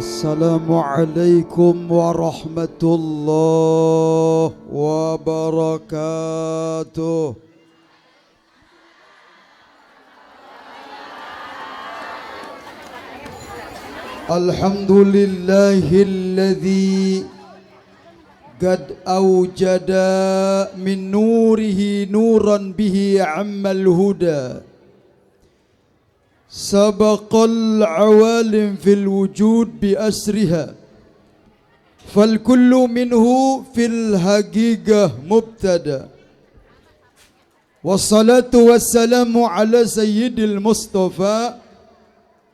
Assalamualaikum warahmatullahi wabarakatuh. Alhamdulillahilladzi qad awjada min nurihi nuran bihi ammal huda sabaqal awalim fil wujud bi asriha fal kullu minhu fil haqiqah mubtada wassalatu wassalamu ala sayyidil mustafa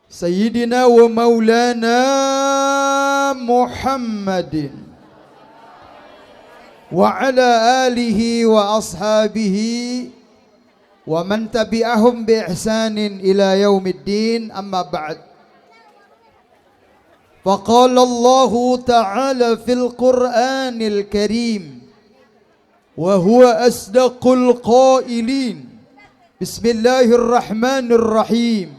sayyidina wa maulana Muhammadin wa ala alihi wa ashabihi wa man tabi'ahum bi ihsanin ila yaumiddin, amma ba'd. Faqala Allah ta'ala fil Qur'anil Karim wa huwa asdaqul qailin. Bismillahirrahmanirrahim.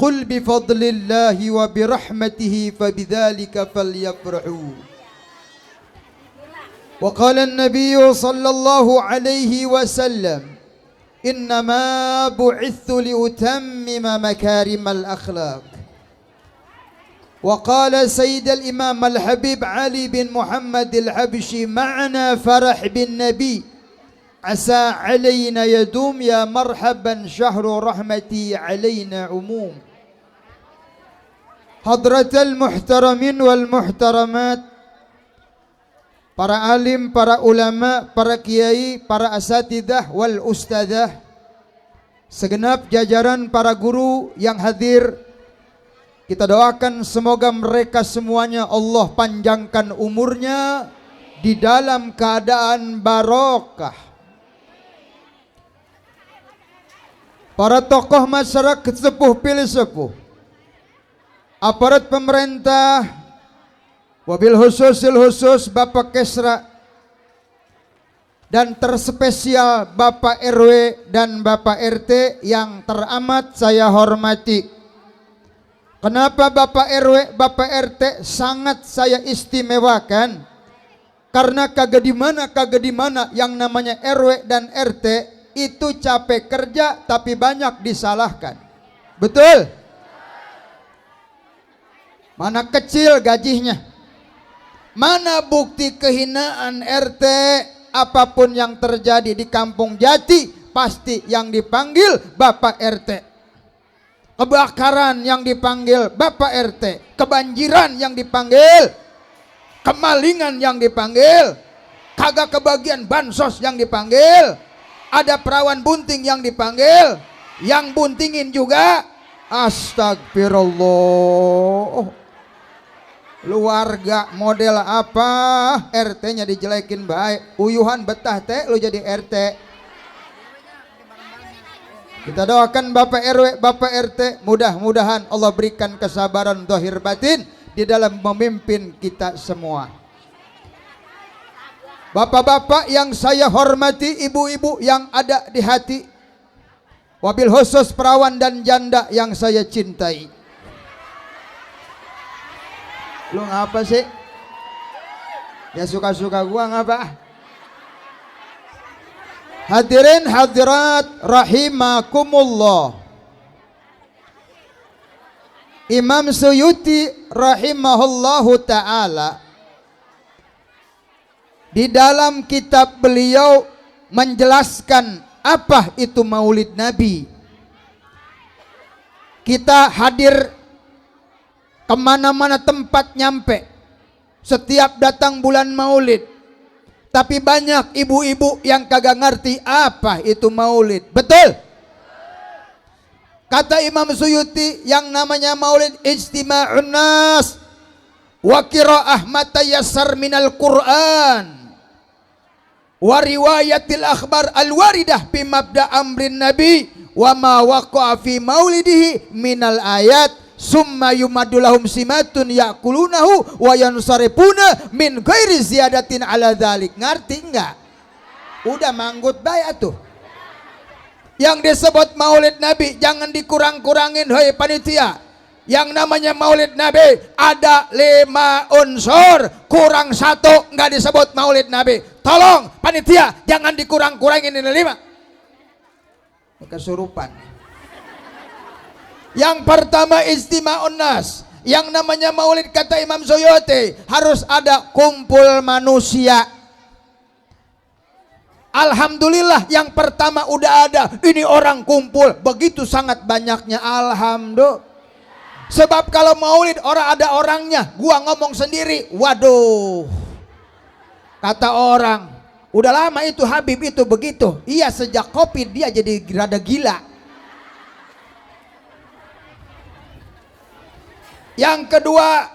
Qul bi fadlillahi wa bi rahmatihi fabidzalika falyafrahu. Wa qala an-nabiy sallallahu alaihi wasallam innama bu'ithu liutammima makarimal akhlaq. Wa qala sayyid al-imam al-habib Ali bin Muhammad al-Habshi ma'ana farah bin nabi asa alayna yadum ya marhaban syahru rahmati alayna umum. Hadratal muhtaramin wal muhtaramat, para alim, para ulama, para kiai, para asatidah wal ustadzah, segenap jajaran para guru yang hadir, kita doakan semoga mereka semuanya Allah panjangkan umurnya di dalam keadaan barokah. Para tokoh masyarakat sepuh pilih sepuh, aparat pemerintah, wabil khusus Bapak Kesra, dan terspesial Bapak RW dan Bapak RT yang teramat saya hormati. Kenapa Bapak RW, Bapak RT sangat saya istimewakan? Karena kagak di mana yang namanya RW dan RT itu capek kerja tapi banyak disalahkan. Betul? Mana kecil gajinya? Mana bukti kehinaan RT? Apapun yang terjadi di Kampung Jati pasti yang dipanggil Bapak RT. Kebakaran yang dipanggil Bapak RT. Kebanjiran yang dipanggil. Kemalingan yang dipanggil. Kagak kebagian bansos yang dipanggil. Ada perawan bunting yang dipanggil. Yang buntingin juga. Astagfirullah. Luarga model apa? RT-nya dijelekin baik. Uyuhan betah teh lu jadi RT. Kita doakan Bapak RW, Bapak RT, mudah-mudahan Allah berikan kesabaran zahir batin di dalam memimpin kita semua. Bapak-bapak yang saya hormati, ibu-ibu yang ada di hati, wabil khusus perawan dan janda yang saya cintai. Lu ngapa sih? Ya suka-suka gua ngapa? Hadirin hadirat rahimakumullah. Imam Suyuti rahimahullahu ta'ala di dalam kitab beliau menjelaskan apa itu maulid Nabi. Kita hadir kemana-mana tempat nyampe, setiap datang bulan maulid, tapi banyak ibu-ibu yang kagak ngerti apa itu maulid. Betul? Kata Imam Suyuti, yang namanya maulid ijtima'un nas wa qira'ah ma tayassar minal Qur'an wa riwayatil akhbar al-waridah fi mabda amrin nabi wa ma waqa'a fi maulidihi minal ayat summa yumadulahum simatun yakulunahu wa yansarifuna min ghairi ziyadatin ala dzalik. Ngerti enggak? Udah manggut bae atuh. Yang disebut maulid Nabi jangan dikurang-kurangin, hei panitia. Yang namanya maulid Nabi ada 5 unsur, kurang 1 nggak disebut maulid Nabi. Tolong panitia jangan dikurang-kurangin ini 5. Kesurupan. Yang pertama istima'un nas. Yang namanya maulid kata Imam Suyuti harus ada kumpul manusia. Alhamdulillah yang pertama udah ada. Ini orang kumpul begitu sangat banyaknya, alhamdulillah. Sebab kalau maulid orang ada orangnya, gua ngomong sendiri, waduh. Kata orang, udah lama itu Habib itu begitu. Iya, sejak Covid dia jadi rada gila. Yang kedua,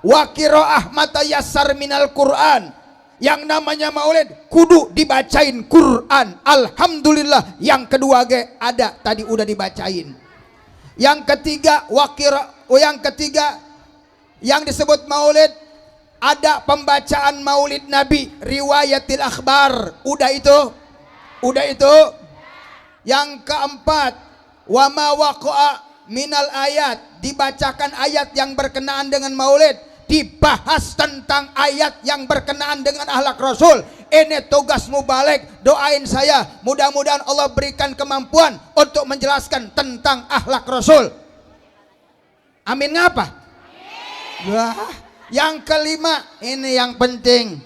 wa qiraah mata yassar minal Quran. Yang namanya maulid kudu dibacain Quran. Alhamdulillah yang kedua ada tadi udah dibacain. Yang ketiga yang disebut maulid ada pembacaan maulid Nabi, riwayatil akhbar. Udah itu. Yang keempat, wa ma waqa'a minal ayat, dibacakan ayat yang berkenaan dengan maulid, dibahas tentang ayat yang berkenaan dengan akhlak Rasul. Ini tugas mubalik, doain saya mudah-mudahan Allah berikan kemampuan untuk menjelaskan tentang akhlak Rasul. Amin ngapa? Wah, yang kelima ini yang penting.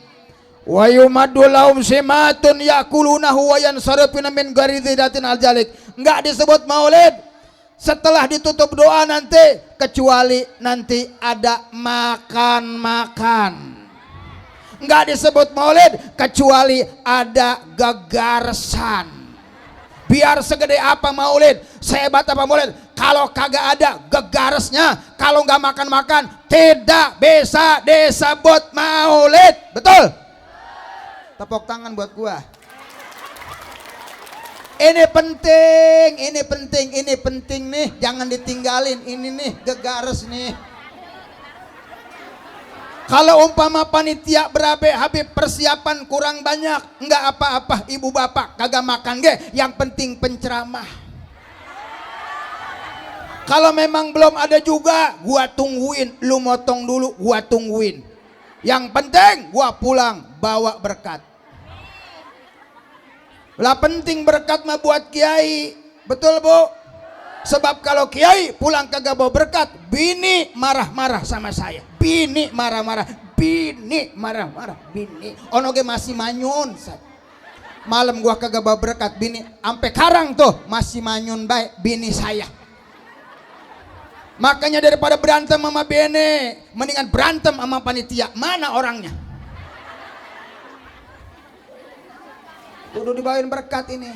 Wa yumaddu lahum simatun yaqulunahu wa yansarifuna min ghairi zidatin aljalik. Enggak disebut maulid setelah ditutup doa nanti kecuali nanti ada makan-makan. Enggak disebut maulid kecuali ada gegarsan. Biar segede apa maulid, sehebat apa maulid, kalau kagak ada gegaresnya, kalau nggak makan-makan, tidak bisa disebut maulid. Betul? Tepuk tangan buat gua. Ini penting nih, jangan ditinggalin. Ini nih gegares nih. Kalau umpama panitia berabe Habib persiapan kurang banyak, enggak apa-apa, ibu bapak kagak makan ge, yang penting penceramah. Kalau memang belum ada juga, gua tungguin, lu motong dulu, gua tungguin. Yang penting gua pulang bawa berkat. Lah penting berkat mah buat kiai, betul Bu? Sebab kalau kiai pulang kagak bawa berkat, bini marah-marah sama saya. Bini marah-marah, bini. Ono ge masih manyun. Malam gua kagak bawa berkat, bini ampe karang tuh masih manyun baik bini saya. Makanya daripada berantem sama bini, mendingan berantem sama panitia. Mana orangnya? Kudu dibawain berkat ini.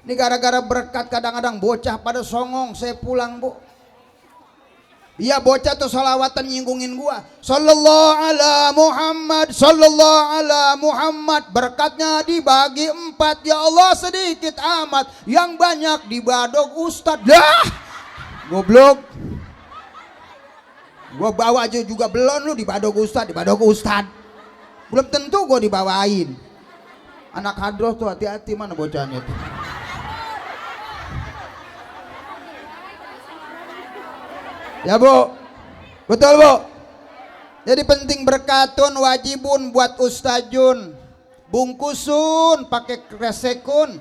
Ini gara-gara berkat kadang-kadang bocah pada songong, saya pulang Bu. Iya bocah tuh sholawatan nyinggungin gua. Sallallahu ala Muhammad, sallallahu ala Muhammad. Berkatnya dibagi 4, ya Allah sedikit amat, yang banyak dibadog Ustadz. Dah, goblok. Gua bawa aja juga belum, lu dibadog Ustadz. Belum tentu gua dibawain. Anak hadroh tuh hati-hati, mana bocahnya tuh. Ya Bu, betul Bu. Jadi penting berkatun wajibun buat ustajun. Bungkusun pakai kresekun.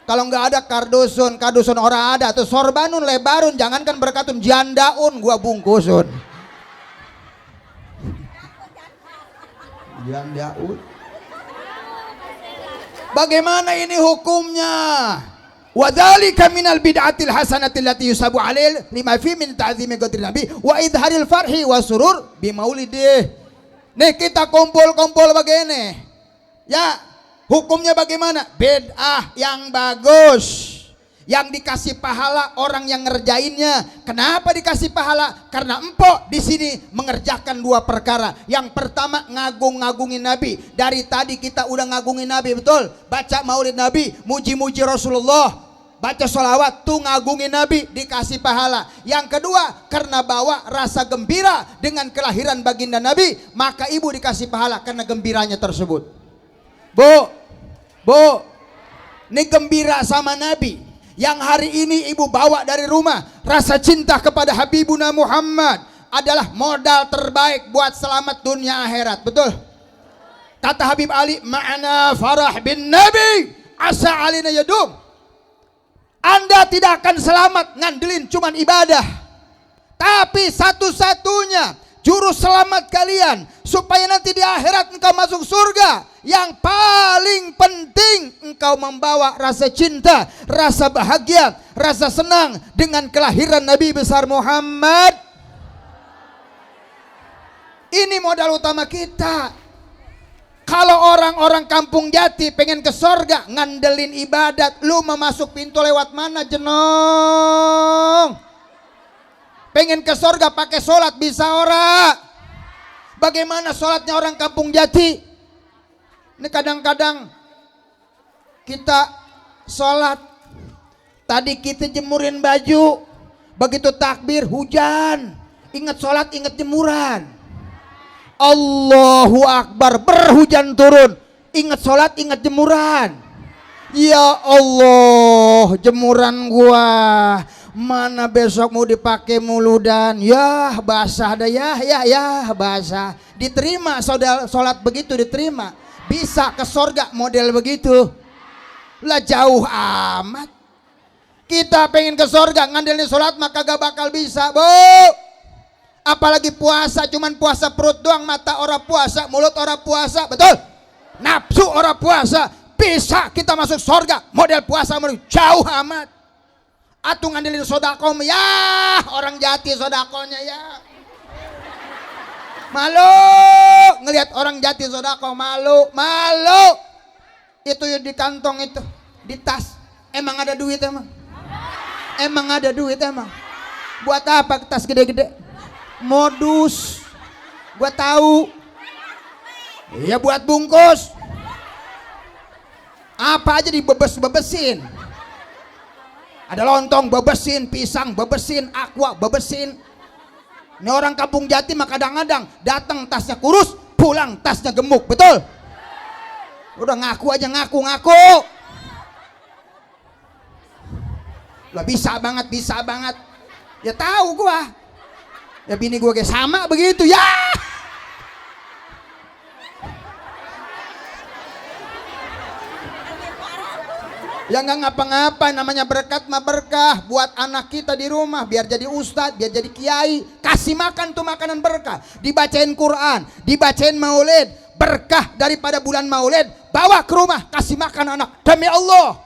Kalau nggak ada kardusun orang ada. Tuh sorbanun lebarun, jangankan berkatun, jandaun gua bungkusun. Jandaun. Bagaimana ini hukumnya? Wa dzalika minal bid'atil hasanati allati yusabu 'alail lima fi min ta'zimi qadri nabi wa idharil farhi wa surur bi maulidih. Nih kita kumpul-kumpul begini. Ya, hukumnya bagaimana? Bid'ah yang bagus. Yang dikasih pahala orang yang ngerjainnya. Kenapa dikasih pahala? Karena empok di sini mengerjakan 2 perkara. Yang pertama ngagungin Nabi. Dari tadi kita udah ngagungin Nabi, betul? Baca maulid Nabi, muji-muji Rasulullah, baca sholawat, tuh ngagungin Nabi, dikasih pahala. Yang kedua, karena bawa rasa gembira dengan kelahiran baginda Nabi, maka ibu dikasih pahala karena gembiranya tersebut. Bu, ini gembira sama Nabi. yang hari ini ibu bawa dari rumah, rasa cinta kepada Habibuna Muhammad adalah modal terbaik buat selamat dunia akhirat. Betul? Kata Habib Ali, ma'ana farah bin Nabi asa alina yadum. Anda tidak akan selamat ngandelin cuman ibadah, tapi satu-satunya juru selamat kalian supaya nanti di akhirat engkau masuk surga, yang paling penting engkau membawa rasa cinta, rasa bahagia, rasa senang dengan kelahiran Nabi besar Muhammad. Ini modal utama kita. Kalau orang-orang kampung Jati pengen ke surga ngandelin ibadat, lu mau masuk pintu lewat mana, jenong? Pengen ke surga pakai sholat bisa ora? Bagaimana sholatnya orang kampung Jati? Ini kadang-kadang kita sholat, tadi kita jemurin baju, begitu takbir hujan, ingat sholat, ingat jemuran. Allahu Akbar, berhujan turun, ingat sholat, ingat jemuran. Ya Allah, jemuran gua mana besok mau dipakai mulu dan ya basah dah, ya basah. Diterima saudara, sholat begitu diterima, bisa ke surga model begitu. Lah jauh amat. Kita pengen ke surga ngandelin sholat maka gak bakal bisa, Bu. Apalagi puasa, cuman puasa perut doang, mata orang puasa, mulut orang puasa, betul? Nafsu orang puasa, bisa kita masuk surga model puasa jauh amat. Atuh ngandelin sodakom, ya orang Jati sodakonya ya. Malu ngelihat orang Jati sodako, malu. Itu yang di kantong itu, di tas. Emang ada duit emang? Emang ada duit emang? Buat apa tas gede-gede? Modus, gua tahu. Ya buat bungkus. Apa aja dibebes-bebesin. Ada lontong bebesin, pisang bebesin, aqua bebesin. Ini orang kampung Jati mah kadang-kadang datang tasnya kurus, pulang tasnya gemuk, betul? Udah ngaku aja, ngaku. Lah bisa banget. Ya tahu gua. Ya bini gua kayak sama begitu ya. Ya nggak ngapa-ngapa, namanya berkat mah berkah buat anak kita di rumah, biar jadi ustadz, biar jadi kiai, kasih makan tuh makanan berkah, dibacain Quran, dibacain maulid, berkah daripada bulan maulid, bawa ke rumah, kasih makan anak, demi Allah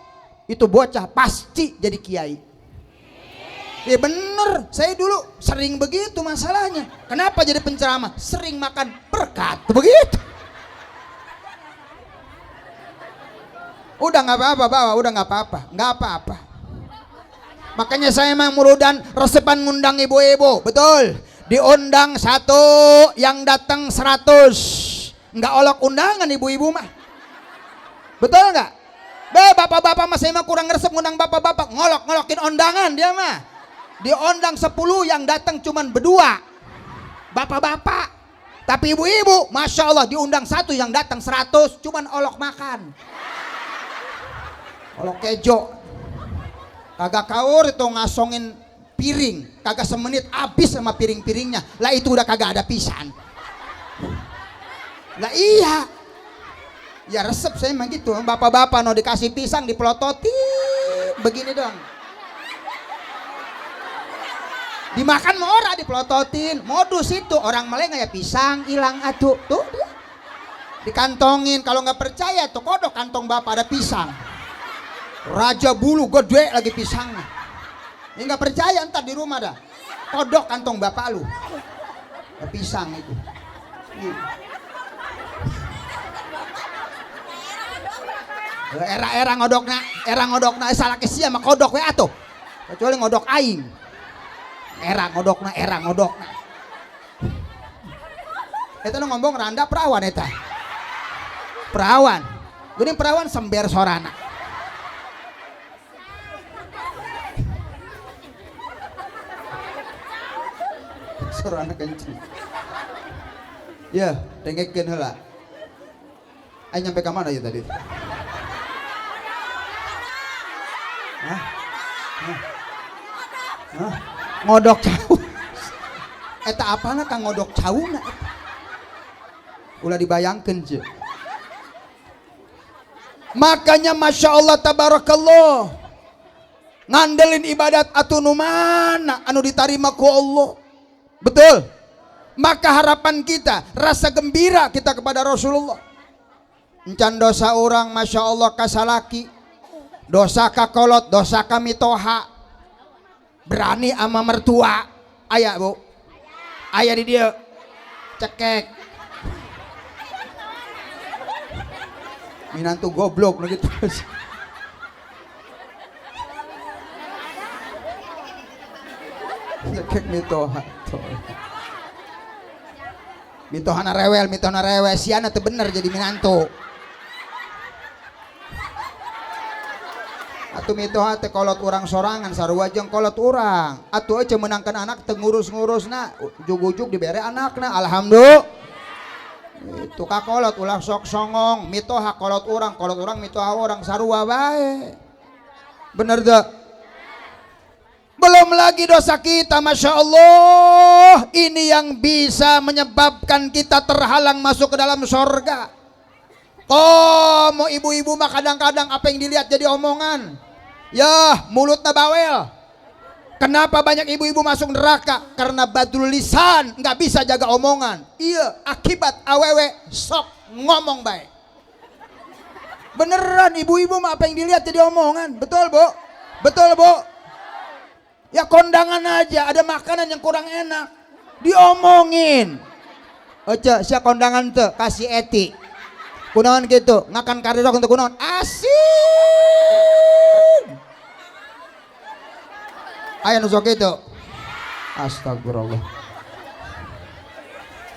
itu bocah pasti jadi kiai. Ya bener, saya dulu sering begitu masalahnya. Kenapa jadi penceramah? Sering makan berkat begitu. Udah nggak apa-apa, bawa, udah nggak apa-apa. Makanya saya emang murudan resepan ngundang ibu-ibu, betul. Diundang 1, yang datang 100. Nggak olok undangan ibu-ibu mah, betul nggak? Bapak-bapak mah saya mah kurang resep ngundang bapak-bapak, ngolok-ngolokin undangan dia mah. Diundang 10, yang datang cuman berdua, bapak-bapak. Tapi ibu-ibu, masya Allah, diundang 1, yang datang 100, cuman olok makan. Olok kejo, kagak kaur itu ngasongin piring, kagak semenit habis sama piring-piringnya. Lah itu udah kagak ada pisan. Lah iya, ya resep saya emang gitu. Bapak-bapak no dikasih pisang dipelototi begini doang. Dimakan mau ora dipelototin, modus itu orang meleng ya pisang hilang atuh tuh dia. Dikantongin, kalau nggak percaya tuh kodok kantong bapak ada pisang. Raja bulu gede lagi pisangnya. Ini nggak percaya ntar di rumah dah. Kodok kantong bapak lu. Ya, pisang itu. Era ngodokna salah kesia sama kodok we atuh. Kecuali ngodok aing. Era ngodokna. Eta nu ngomong randa perawan eta. Perawan. Geuning perawan sember sorana. Sorana kencing. Ya, dengekeun heula. Aing nyampe ka mana ya tadi? Hah? Hah? Ngodok cau. Eta apana kang ngodok cauna? Ulah dibayangkeun je. Makanya Masya Allah tabarakallah, ngandelin ibadat atuh nu mana anu ditarima ku Allah. Betul. Maka harapan kita, rasa gembira kita kepada Rasulullah. Encan dosa orang Masya Allah kasalaki, dosa kakolot, dosa kamitoha, berani ama mertua. Aya bu, aya di dia cekek. Minantu goblok begitu. Cekek mitoha. Mitohana rewel, siana teu bener jadi minantu. Atuh mitoha teh kolot urang sorangan sarua jeung kolot urang. Atuh aja menangkan anak teu ngurus-ngurusna, ujug-ujug dibere anakna. Alhamdulillah. Itu kakolot ulah sok songong, mitoha kolot urang mitoha orang sarua bae. Bener tuh. Belum lagi dosa kita, Masya Allah. Ini yang bisa menyebabkan kita terhalang masuk ke dalam sorga. Oh, mau ibu-ibu mah kadang-kadang apa yang dilihat jadi omongan. Yah, mulutnya bawel. Kenapa banyak ibu-ibu masuk neraka? Karena badul lisan, nggak bisa jaga omongan. Iya, akibat awewe sok ngomong baik. Beneran ibu-ibu mah apa yang dilihat jadi omongan. Betul bu? Betul bu? Ya kondangan aja, ada makanan yang kurang enak, diomongin. Oce, siapa kondangan tuh? Kasih eti. Kunaon gitu, ngakan karirok untuk kunaon? Asin. Ayo nusok itu. Astagfirullah.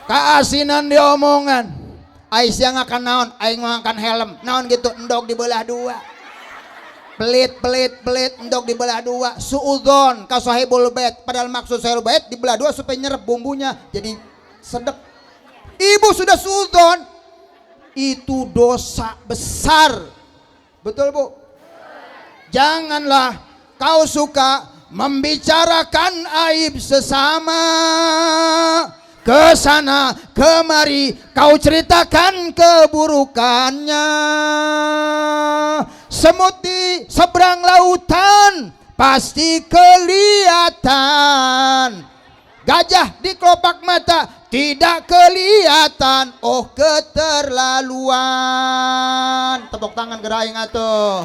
Keasinan diomongan. Aisyah ngakan naon, aing ngakan helm. Naon gitu, endog dibelah dua. Pelit, endog dibelah dua. Suudzon ka sahibul bait. Padahal maksud sahibul bait dibelah dua supaya nyerep bumbunya jadi sedep. Ibu sudah suudzon. Itu dosa besar. Betul bu? Janganlah kau suka membicarakan aib sesama, kesana kemari kau ceritakan keburukannya. Semut di seberang lautan pasti kelihatan, gajah di kelopak mata tidak kelihatan. Oh keterlaluan. Tepuk tangan geraing atuh.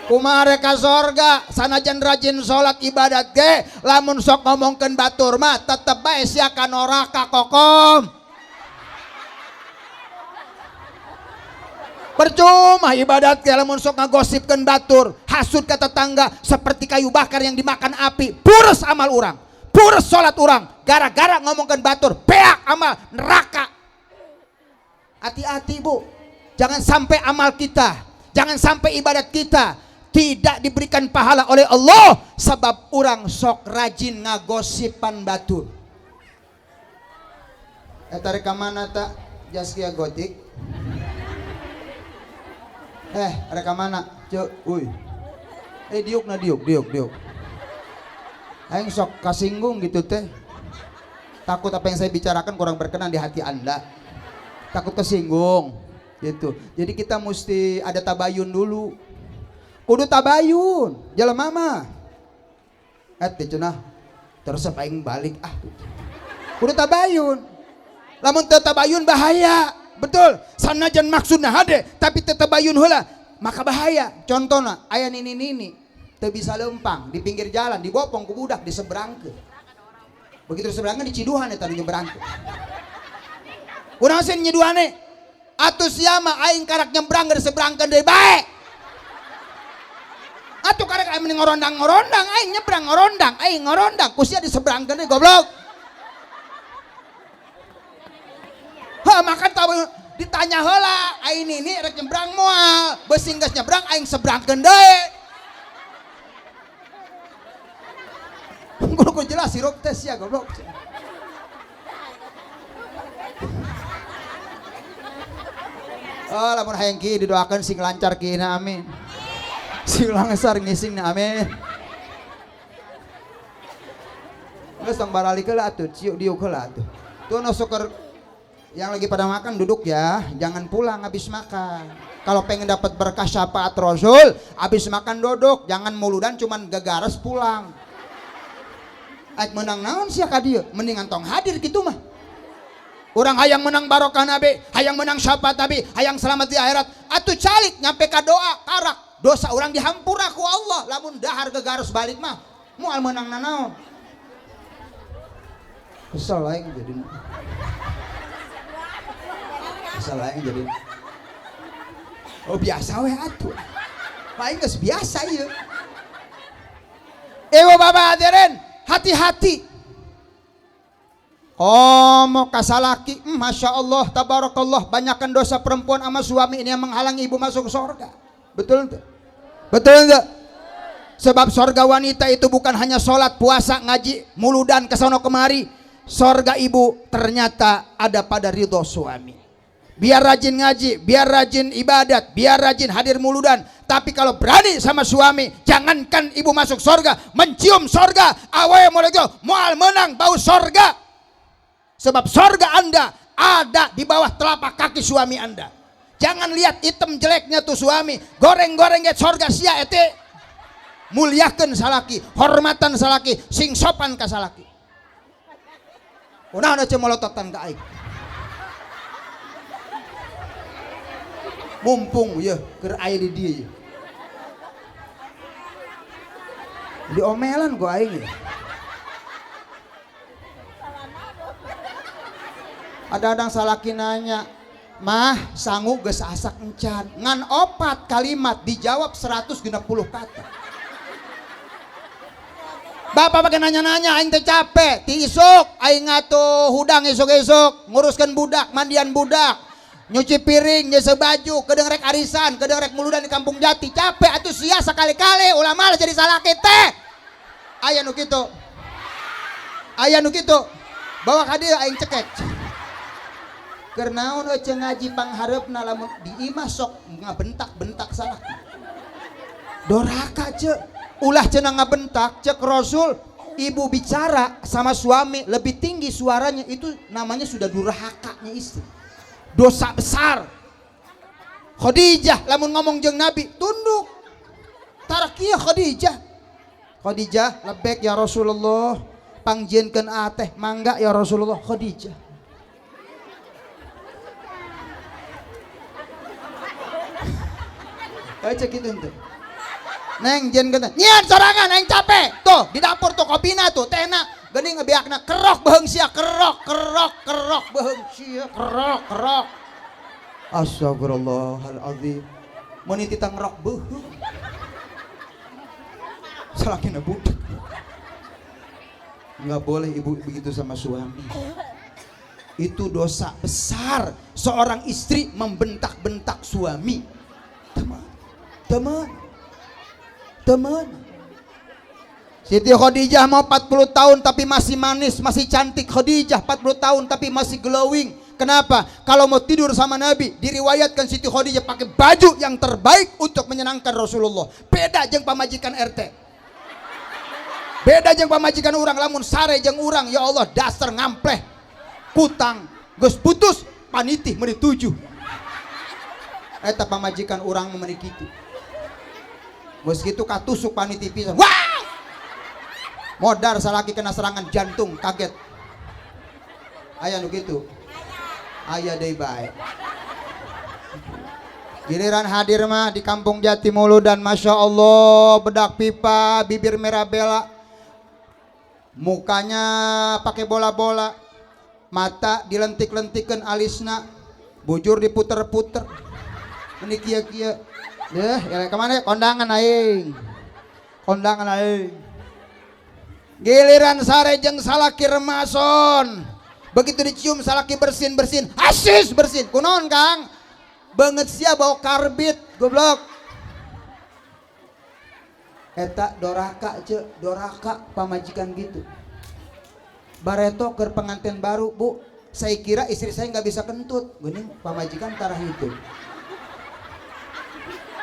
Kumare ka sorga sanajan rajin salat ibadat ge, lamun sok ngomongkeun batur mah tetep bae sia ka neraka kokom. Percuma ibadat ge lamun sok ngagosipkeun batur, hasud ka tetangga seperti kayu bakar yang dimakan api. Pures amal urang, pures salat urang gara-gara ngomongkeun batur, beak amal neraka. Hati-hati bu, jangan sampai amal kita, jangan sampai ibadat kita tidak diberikan pahala oleh Allah sebab orang sok rajin ngagosipan batur. Eta rek mana tak Jaskia Gotik? Rek mana? Cuk, uy. Diuk. Aing sok kasinggung gitu teh. Takut apa yang saya bicarakan kurang berkenan di hati Anda. Takut kesinggung gitu. Jadi kita mesti ada tabayun dulu. Kudu tabayun, jalan mama. Cenah terus aing balik Kudu tabayun. Lamun teu tabayun bahaya. Betul. Sanajan maksudna hade, tapi teu tabayun heula, maka bahaya. Contohna aya nini teu bisa lempang di pinggir jalan, dibopong ku budak diseberangkeun. Begitu diseberangkeun diciduhan eta nu nyebrangkeun. Kunaon sih nyiduhane? Atuh sia mah aing karak nyembrang geus seberangkeun deui bae. Atuh karek aing ngorondang aing nyebrang ngorondang ku sia diseberangkeun deui goblok. Maka tahu ditanya heula aing ini rek nyebrang moal, beusi geus nyebrang aing seberangkeun deui. Kudu jelas sirup teh sia goblok. Oh lamun hayang kieu didoakeun sing lancar kieuna amin. Sing langsar ngisingna amin. Geus tong barali keula atuh, ciuk diuk heula atuh. Tuh no suker yang lagi pada makan duduk ya, jangan pulang habis makan. Kalau pengen dapat berkah syafaat Rasul, habis makan duduk, jangan muludan cuman gegares pulang. Aik menang naon sia ka dieu, mendingan tong hadir gitu mah. Orang hayang menang barokah Nabi, hayang menang syafaat Nabi, hayang selamat di akhirat. Atuh calik nyampe ka doa, karak dosa orang dihampura ku Allah. Lamun dahar gegares balik mah, moal menang nanaon. Kesel aing jadi. Kesel aing jadi. Oh biasa we atuh. Aing geus biasa ieu. Ewa Bapak hadirin, hati-hati. Oh mau kasalaki, masya Allah, tabarakallah, banyakkan dosa perempuan sama suami ini yang menghalangi ibu masuk surga. Betul enggak? Betul enggak? Sebab surga wanita itu bukan hanya sholat, puasa, ngaji, muludan kesono kemari. Surga ibu ternyata ada pada ridho suami. Biar rajin ngaji, biar rajin ibadat, biar rajin hadir muludan. Tapi kalau berani sama suami, jangankan ibu masuk surga, mencium surga, awe mulai itu mual menang bau surga. Sebab surga Anda ada di bawah telapak kaki suami Anda. Jangan lihat hitam jeleknya tuh suami, goreng-goreng get surga sia ete. Muliakan salaki, hormatan salaki, sing sopan ka salaki. Udah cemolototan ka aing. Mumpung ya keur aya di dieu ya. Diomelan ku aing ya. Ada salaki nanya, "Mah, sangu geus asak encan." Ngan opat kalimat dijawab 160 kata. Bapak pakai nanya-nanya, aing teh capek, ti isuk, aing atuh hudang esuk-esuk, nguruskan budak, mandian budak, nyuci piring, nyese baju, kedeng rek arisan, kedeng rek muludan di kampung Jati, capek atuh sia sekali-kali, ulah malah jadi salaki teh. Aya nu kitu. Aya nu kitu. Bawa ka dieu aing cekek. Keur naon eueuh ngaji panghareupna lamun di imah sok ngabentak-bentak salaki. Doraka ceuk. Ulah cenah ngabentak, cek Rasul, ibu bicara sama suami lebih tinggi suaranya, itu namanya sudah durhakanya istri. Dosa besar. Khadijah lamun ngomong jeung Nabi, tunduk. Tarakiah Khadijah. Khadijah, lebek ya Rasulullah, pangjieunkeun teh, mangga ya Rasulullah. Khadijah. Aja kitu teh. Neng jen kata, nyian sorangan, neng capek. Tuh di dapur tuh kopina tuh, tehna geuning ngebiakna kerok beheung sia, kerok beheung sia, kerok. Astagfirullahaladzim. Mun itu tang ngerok beheung. Salakina budak. Enggak boleh ibu begitu sama suami. Itu dosa besar seorang istri membentak-bentak suami. Teman. Siti Khadijah mau 40 tahun tapi masih manis, masih cantik. Khadijah 40 tahun tapi masih glowing. Kenapa? Kalau mau tidur sama Nabi, diriwayatkan Siti Khadijah pakai baju yang terbaik untuk menyenangkan Rasulullah. Beda jeung pamajikan RT. Beda jeung pamajikan urang, lamun sare jeung urang, ya Allah dasar ngampleh. Kutang, geus putus, panitih meuni 7. Eta pamajikan urang meuni kitu. Bos gitu katusuk paniti pisan. Wah! Modar salaki kena serangan jantung, kaget. Aya nu kitu. Aya deui bae. Giliran hadir mah di kampung Jati Muludan, masya Allah, bedak pipa, bibir merah bela, mukanya pakai bola-bola, mata dilentik-lentikeun alisna, bujur diputer-puter, ini kia-kia. Ya kemana? Kondangan aing. Giliran sare jeung salaki remason. Begitu dicium salaki bersin. Asis bersin. Kunaon Kang? Banget sia bau karbit, goblok. Eta doraka ceuk, doraka pamajikan gitu. Bareto keur pengantin baru, Bu. Saya kira istri saya nggak bisa kentut. Geuning pamajikan tarah itu.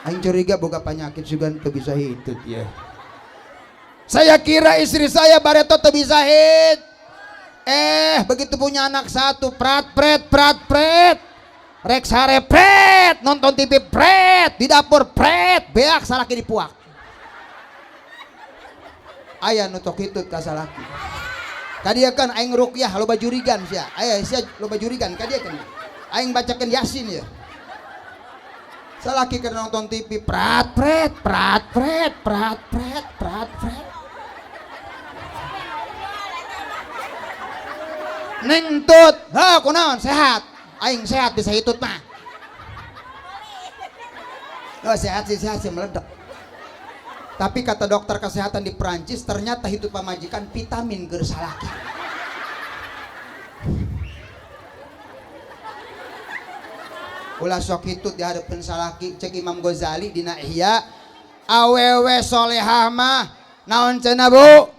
Aing curiga boga penyakit juga teu bisa hitut ya. Saya kira istri saya bareto teu bisa hit. Begitu punya anak satu prat pret. Rek sare pret, nonton TV pret, di dapur pret, beak salaki dipuak. Aya nu tok hitut ka salaki. Kadieu kan aing ruqyah loba jurigan sia. Aya sia loba jurigan kadieu kan. Aing bacakeun Yasin ya. Salaki keur nonton TV prat pret. Neng tut, kunaon sehat? Aing sehat bisa hitut mah. Oh sehat sih meledak. Tapi kata dokter kesehatan di Perancis ternyata hitut pamajikan vitamin keur salaki. Ulah sok hitut di hadapan salaki cek Imam Ghazali dina Ihya awewe solehah mah naon cenah Bu?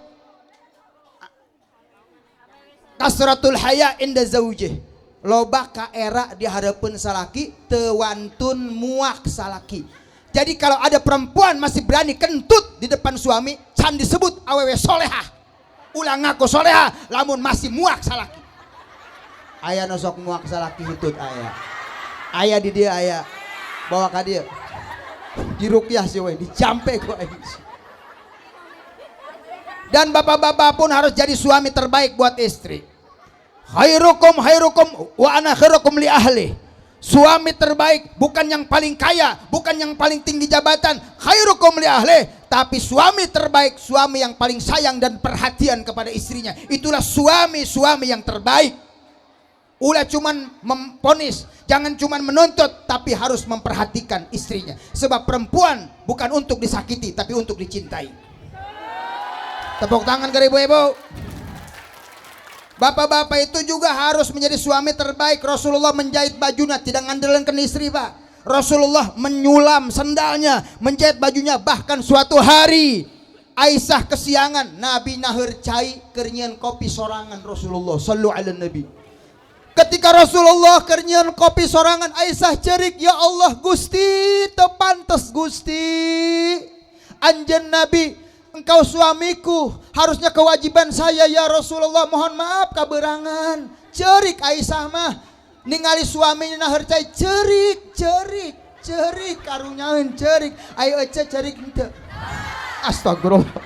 Kasratul haya inda zaujih, loba ka era di hadapan salaki tewantun muak salaki. Jadi kalau ada perempuan masih berani kentut di depan suami can disebut awewe solehah. Ulah ngaku solehah lamun masih muak salaki. Aya nu sok muak salaki hitut aya. Aya di dia aya. Bawa ka dia. Di ruqyah sih we, dicampe ku aing. Dan bapak-bapak pun harus jadi suami terbaik buat istri. Khairukum wa ana khairukum li ahli. Suami terbaik bukan yang paling kaya, bukan yang paling tinggi jabatan. Khairukum li ahli, tapi suami terbaik, suami yang paling sayang dan perhatian kepada istrinya. Itulah suami-suami yang terbaik. Ulah cuman memponis, jangan cuman menuntut, tapi harus memperhatikan istrinya. Sebab perempuan bukan untuk disakiti, tapi untuk dicintai. Tepuk tangan ke ibu-ibu. Bapak-bapak itu juga harus menjadi suami terbaik. Rasulullah menjahit bajunya tidak ngandelkan istri pak. Rasulullah menyulam sendalnya, menjahit bajunya. Bahkan suatu hari Aisyah kesiangan, Nabi naheur cai kerenyian kopi sorangan Rasulullah sallu ala nabi. Ketika Rasulullah kerenyian kopi sorangan, Aisyah cerik, ya Allah Gusti tepantes Gusti anjen Nabi engkau suamiku, harusnya kewajiban saya ya Rasulullah, mohon maaf kaberangan. Cerik Aisyah mah ningali suaminya naheur cai cerik karunyaeun cerik ayo ece cerik henteu. Astagfirullah.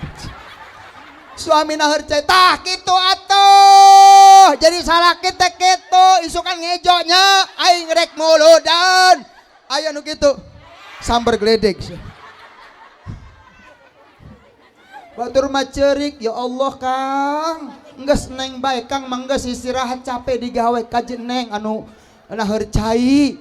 Suami naheur cai tah kitu atuh. Jadi salaki teh kitu, isukan ngejonya aing rek muludan. Aya nu kitu. Sambar gledek. Batur mah cerik, ya Allah Kang, enggeus neng bae Kang, manggeus istirahat capek digawe kajen neng anu naheur cai.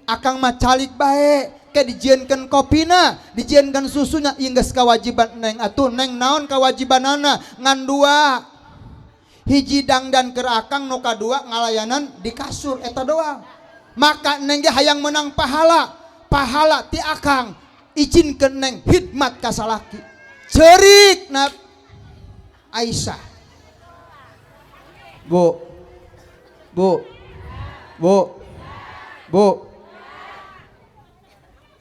Akang mah calik bae, ke dijieunkeun kopina, dijieunkeun susunya, ieu geus kewajiban neng. Atuh neng naon kewajibanana? Ngan dua. Hiji dangdan keur akang, nu kadua ngalayanan di kasur eta doang. Maka neng ge hayang menang pahala. Pahala ti akang, izinkeun neng khidmat ka salaki. Cerik nak Aisyah. Bu.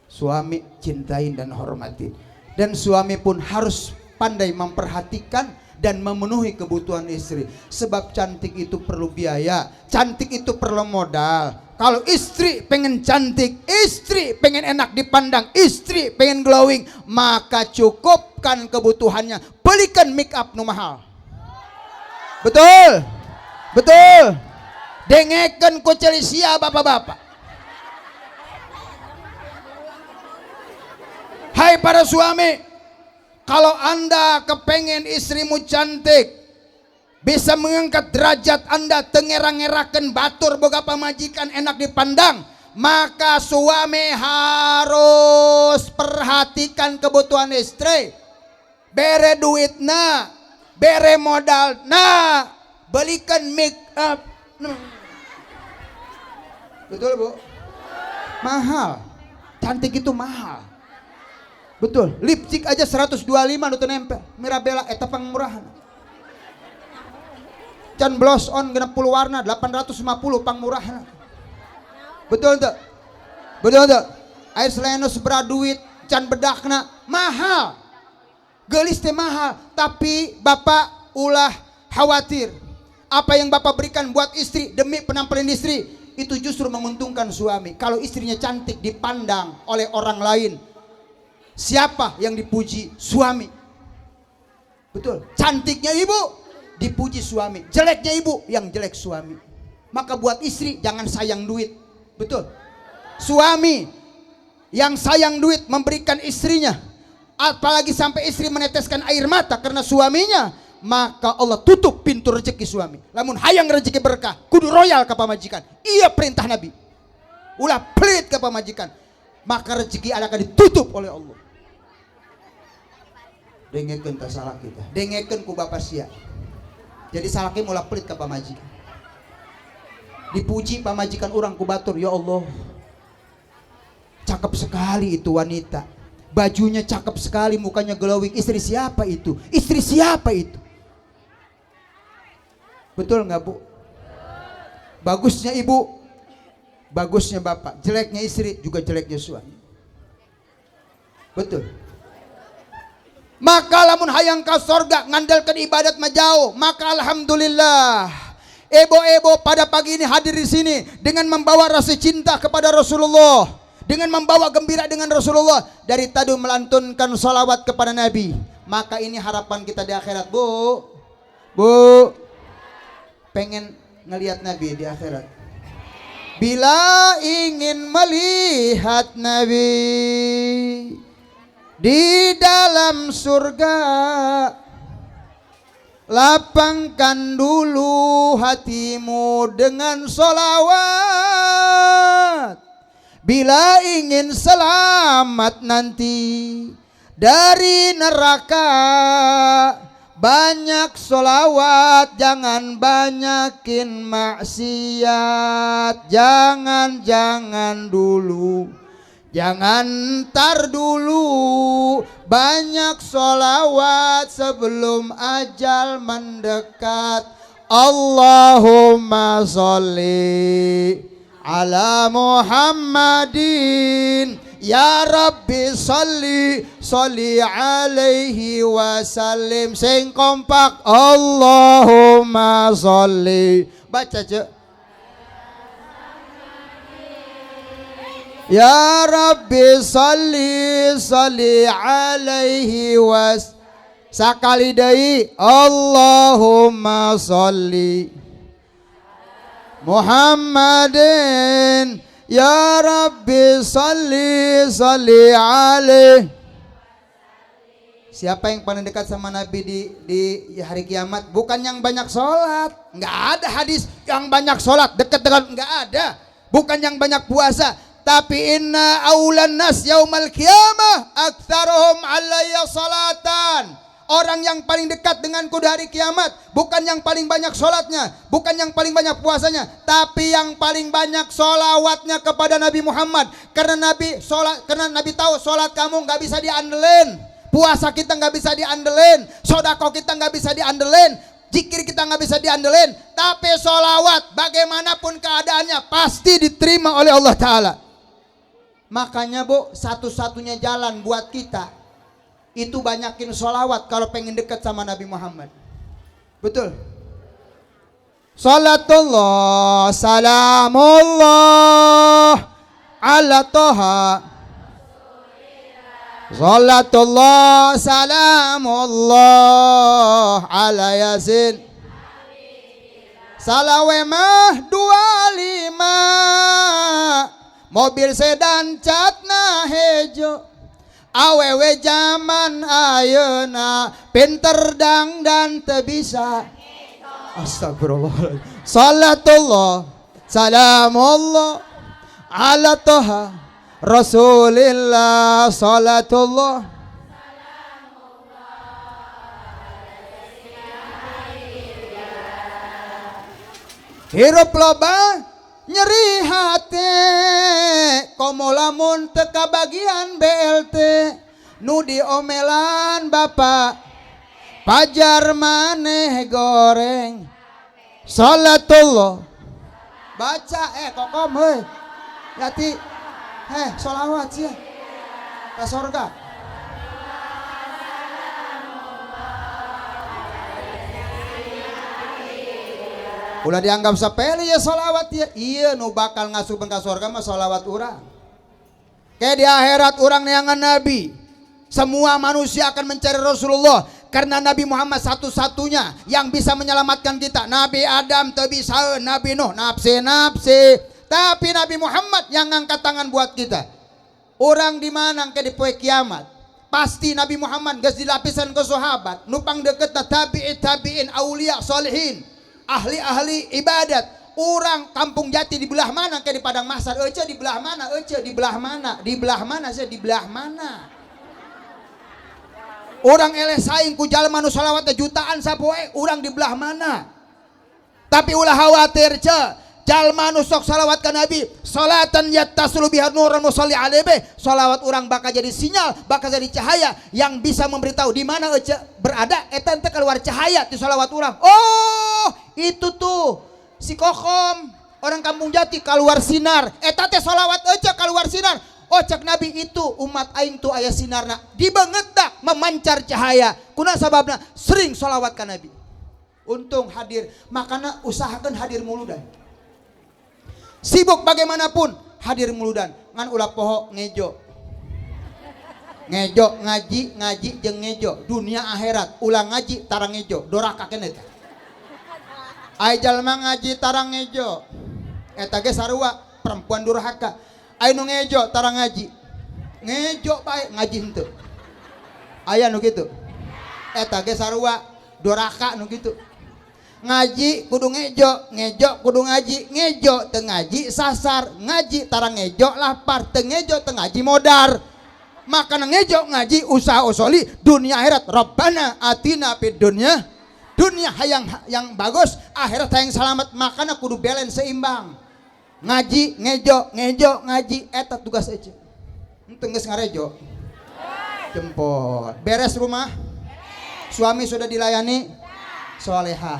Suami cintain dan hormati. Dan suami pun harus pandai memperhatikan dan memenuhi kebutuhan istri. Sebab cantik itu perlu biaya, cantik itu perlu modal. Kalau istri pengen cantik, istri pengen enak dipandang, istri pengen glowing, maka cukupkan kebutuhannya, belikan make up nu mahal. Betul? Betul? Dengekeun ku celisia bapak-bapak. Hai para suami, kalau anda kepengen istrimu cantik, bisa mengangkat derajat anda, tengerang-ngerakan batur boga pamajikan enak dipandang, maka suami harus perhatikan kebutuhan istri. Bere duitna, bere modalna, belikan make up. Betul bu? Mahal, cantik itu mahal. Betul, lipstick aja 125 nu teu nempel, Mirabella eta pangmurahan. Can blush on 60 warna 850 pangmurahna. Betul tuh? Betul tuh? Aya selain sebera duit can bedakna mahal. Geulis teh mahal, tapi Bapak ulah khawatir. Apa yang Bapak berikan buat istri demi penampilan istri itu justru menguntungkan suami. Kalau istrinya cantik dipandang oleh orang lain, siapa yang dipuji? Suami. Betul. Cantiknya ibu dipuji suami, jeleknya ibu yang jelek suami. Maka buat istri jangan sayang duit. Betul. Suami yang sayang duit memberikan istrinya, apalagi sampai istri meneteskan air mata karena suaminya, maka Allah tutup pintu rezeki suami. Lamun hayang rezeki berkah kudu royal ke pamajikan. Iya perintah Nabi. Ulah pelit ke pamajikan, maka rezeki akan ditutup oleh Allah. Dengekeun ta salah kita. Dengekeun ku bapak sia. Jadi salaki ulah pelit ke pamajikan. Dipuji pamajikan orang ku batur, ya Allah. Cakep sekali itu wanita. Bajunya cakep sekali, mukanya glowing. Istri siapa itu? Istri siapa itu? Betul nggak Bu? Bagusnya ibu, bagusnya bapak. Jeleknya istri juga jeleknya suami. Betul. Maka lamun hayang ka sorga ngandalkan ibadat mah jauh. Maka alhamdulillah, ebo-ebo pada pagi ini hadir di sini dengan membawa rasa cinta kepada Rasulullah, dengan membawa gembira dengan Rasulullah, dari tadi melantunkan salawat kepada Nabi. Maka ini harapan kita di akhirat, Bu. Bu, pengen ngelihat Nabi di akhirat. Bila ingin melihat Nabi di dalam surga, lapangkan dulu hatimu dengan solawat. Bila ingin selamat nanti dari neraka, banyak solawat, jangan banyakin maksiat. Jangan dulu, jangan ntar dulu, banyak solawat sebelum ajal mendekat. Allahumma sholli ala Muhammadin, ya Rabbi sholli alaihi wasallim. Sing kompak, Allahumma sholli. Baca cek. Ya Rabbi sholli alaihi was. Sakali deui, Allahumma sholli Muhammadin, ya Rabbi sholli alaihi. Siapa yang paling dekat sama Nabi di hari kiamat? Bukan yang banyak sholat. Nggak ada hadis yang banyak sholat dekat dengan, nggak ada. Bukan yang banyak puasa. Tapi inna aulan nas yaumal qiyamah aktsaruhum alayya salatan. Orang yang paling dekat denganku di hari kiamat bukan yang paling banyak sholatnya, bukan yang paling banyak puasanya, tapi yang paling banyak sholawatnya kepada Nabi Muhammad. Karena Nabi tahu sholat kamu nggak bisa diandelin, puasa kita nggak bisa diandelin, sodako kita nggak bisa diandelin, zikir kita nggak bisa diandelin, tapi sholawat bagaimanapun keadaannya pasti diterima oleh Allah Ta'ala. Makanya Bu, satu-satunya jalan buat kita itu banyakin sholawat kalau pengen dekat sama Nabi Muhammad. Betul. Salatullah salamullah ala toha. Salatullah salamullah ala yasin. Salawemah 25, mobil sedan catna hejo. Awewe zaman ayeuna pinter dan tebisa. Astagfirullah. Salatullah salamullah ala toha Rasulillah. Salatullah hirup loba nyeri hati, komo lamun teka bagian BLT, nu diomelan bapak, pajar maneh goreng. Salatullah baca kokom heuy. Yati Sholawat sih ke surga. Ulah dianggap sepele ya sholawat ya. Iya nu bakal ngasupan ke surga mah sholawat urang. Kayak di akhirat urang neangan Nabi. Semua manusia akan mencari Rasulullah karena Nabi Muhammad satu-satunya yang bisa menyelamatkan kita. Nabi Adam teu bisa, Nabi Nuh nafsi. Tapi Nabi Muhammad yang ngangkat tangan buat kita. Orang di mana ke di poe kiamat? Pasti Nabi Muhammad geus dilapisan ke sahabat, nupang deket tabi'in, aulia, solihin, ahli-ahli ibadat. Orang kampung Jati di belah mana ke di Padang Mahsyar? Ece di belah mana? Ece di belah mana? Di belah mana? Saya di belah mana? Orang eleh saing ku jalma nu shalawatna jutaan sapoe, urang di belah mana? Tapi ulah khawatir jalma nu sok salawat ka Nabi, salatan yattasulu biha nurun musalli alaihi, salawat urang bakal jadi sinyal, bakal jadi cahaya yang bisa memberitahu di mana ece berada, eta teh keluar cahaya di salawat urang. Oh, itu tuh si Kokom, orang kampung Jati keluar sinar, eta teh salawat ece keluar sinar. Oh cek Nabi itu umat aing tu aya sinarna dibengedak memancar cahaya. Kuna sababna sering sholawat ka Nabi. Untung hadir, makanya usahakan hadir muludan. Sibuk bagaimanapun hadir muludan. Ngan ulah poho ngejo. Ngejo ngaji jeung ngejo. Dunia akhirat ulah ngaji tarang ngejo. Doraka keneh teh. Ai jalma ngaji tarang ngejo. Eta ge sarua perempuan durhaka. Ayo ngejo tarang ngaji, ngejo baik ngaji henteu. Aya nu kitu. Eta ge sarua doraka nu kitu. Ngaji kudu ngejo, ngejo kudu ngaji, ngejo teu ngaji sasar, ngaji tarang ngejo lapar, teu ngejo teu ngaji modar. Makana ngejo ngaji usaha usoli dunia akhirat. Rabbana atina fid dunya, dunia yang bagus, akhirat yang selamat. Makana kudu balance seimbang. Ngaji ngejo ngaji eta tugas aja. Henteu geus ngarejo. Jempol. Beres rumah? Suami sudah dilayani? Solehah.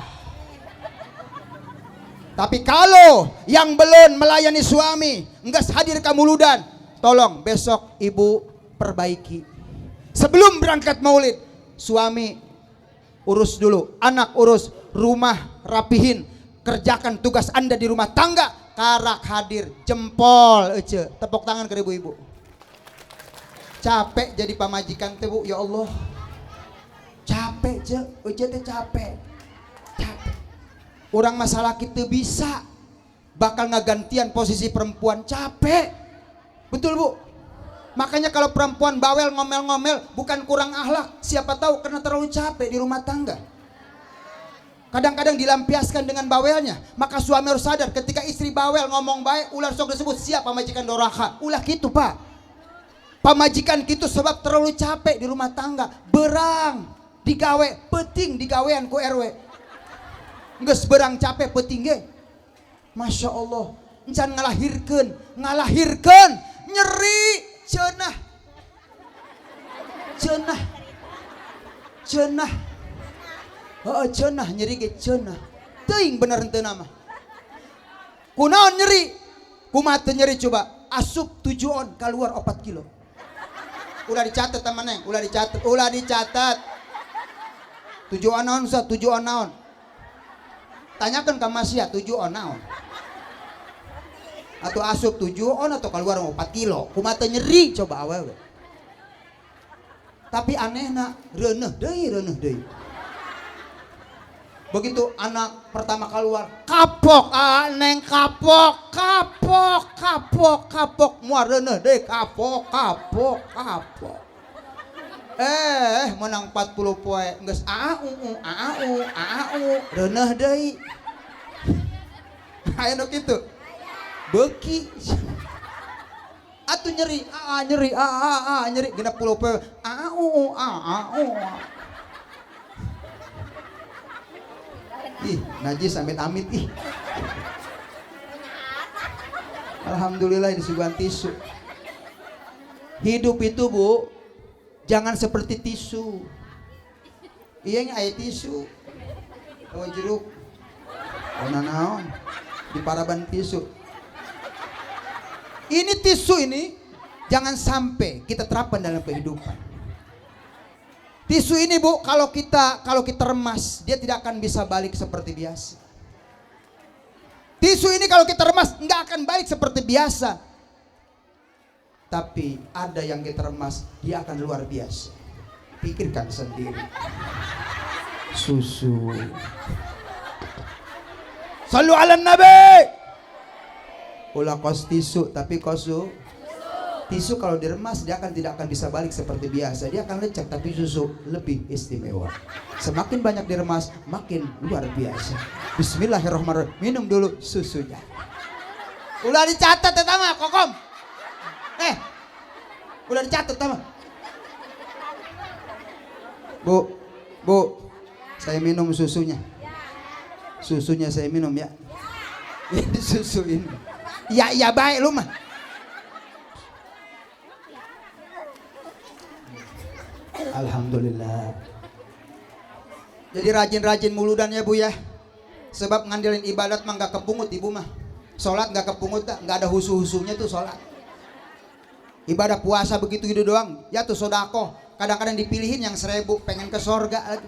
Tapi kalau yang belum melayani suami, geus hadir ka muludan, tolong besok ibu perbaiki. Sebelum berangkat maulid, suami urus dulu, anak urus, rumah rapihin, kerjakan tugas Anda di rumah tangga. Karak hadir, jempol ece, tepuk tangan ke ibu-ibu. Capek jadi pamajikan teh Bu, ya Allah. Capek je, ece teh capek. Orang masalah kita bisa bakal ngagantian posisi perempuan, capek. Betul Bu? Makanya kalau perempuan bawel ngomel-ngomel bukan kurang akhlak, siapa tahu karena terlalu capek di rumah tangga. Kadang-kadang dilampiaskan dengan bawelnya. Maka suami harus sadar ketika istri bawel ngomong baik, ulah sok disebut siapa pamajikan doraka. Ulah gitu Pak. Pamajikan gitu sebab terlalu capek di rumah tangga. Berang digawe, peting digawean ku RW. Geus berang capek peting ge. Masya Allah. Encan ngalahirkeun nyeri cenah. Cenah nyeri ge cenah. Teuing bener henteu nama. Kunaon nyeri? Kumaha teu nyeri coba? Asup 7 on keluar 4 kilo. Ulah dicatat teman neng, ulah dicatat. 7 on naon sa? 7 on naon? Tanyakan ka Masya 7 on naon? Atau asup 7 on atau keluar 4 kilo. Kumaha teu nyeri coba awewe. Tapi anehna reuneuh deui. Begitu anak pertama keluar, kapok neng kapok muar reuneuh deui kapok. Menang 40 poe geus aau reuneuh deui. Aya nu kitu. Beuki. Atuh nyeri genep 10 poe aau. Ih, najis amit-amit ih. Alhamdulillah disuguhan tisu. Hidup itu Bu, jangan seperti tisu. Iya aya tisu. Tawa jeruk. Ona naon? Di paraban tisu. Ini tisu ini Jangan sampai kita terapkan dalam kehidupan. Tisu ini Bu, kalau kita remas, dia tidak akan bisa balik seperti biasa. Tisu ini kalau kita remas nggak akan balik seperti biasa. Tapi ada yang kita remas, dia akan luar biasa. Pikirkan sendiri. Susu. Sallu ala Nabi. Ulah kos tisu, tapi kosu. Tisu kalau diremas dia tidak akan bisa balik seperti biasa. Dia akan lecek, tapi susu lebih istimewa. Semakin banyak diremas, makin luar biasa. Bismillahirrahmanirrahim. Minum dulu susunya. Udah dicatat ya Tama, Kokom. Udah dicatat Tama. Bu, saya minum susunya. Susunya saya minum ya. Ini susu ini. Ya baik lu mah. Alhamdulillah. Jadi rajin-rajin muludan ya Bu ya. Sebab ngandelin ibadat mah gak kepungut Ibu mah. Sholat gak kepungut, gak ada husu-husunya tuh sholat. Ibadah puasa begitu gitu doang. Ya tuh sodako. Kadang-kadang dipilihin yang 1000 pengen ke sorga lagi.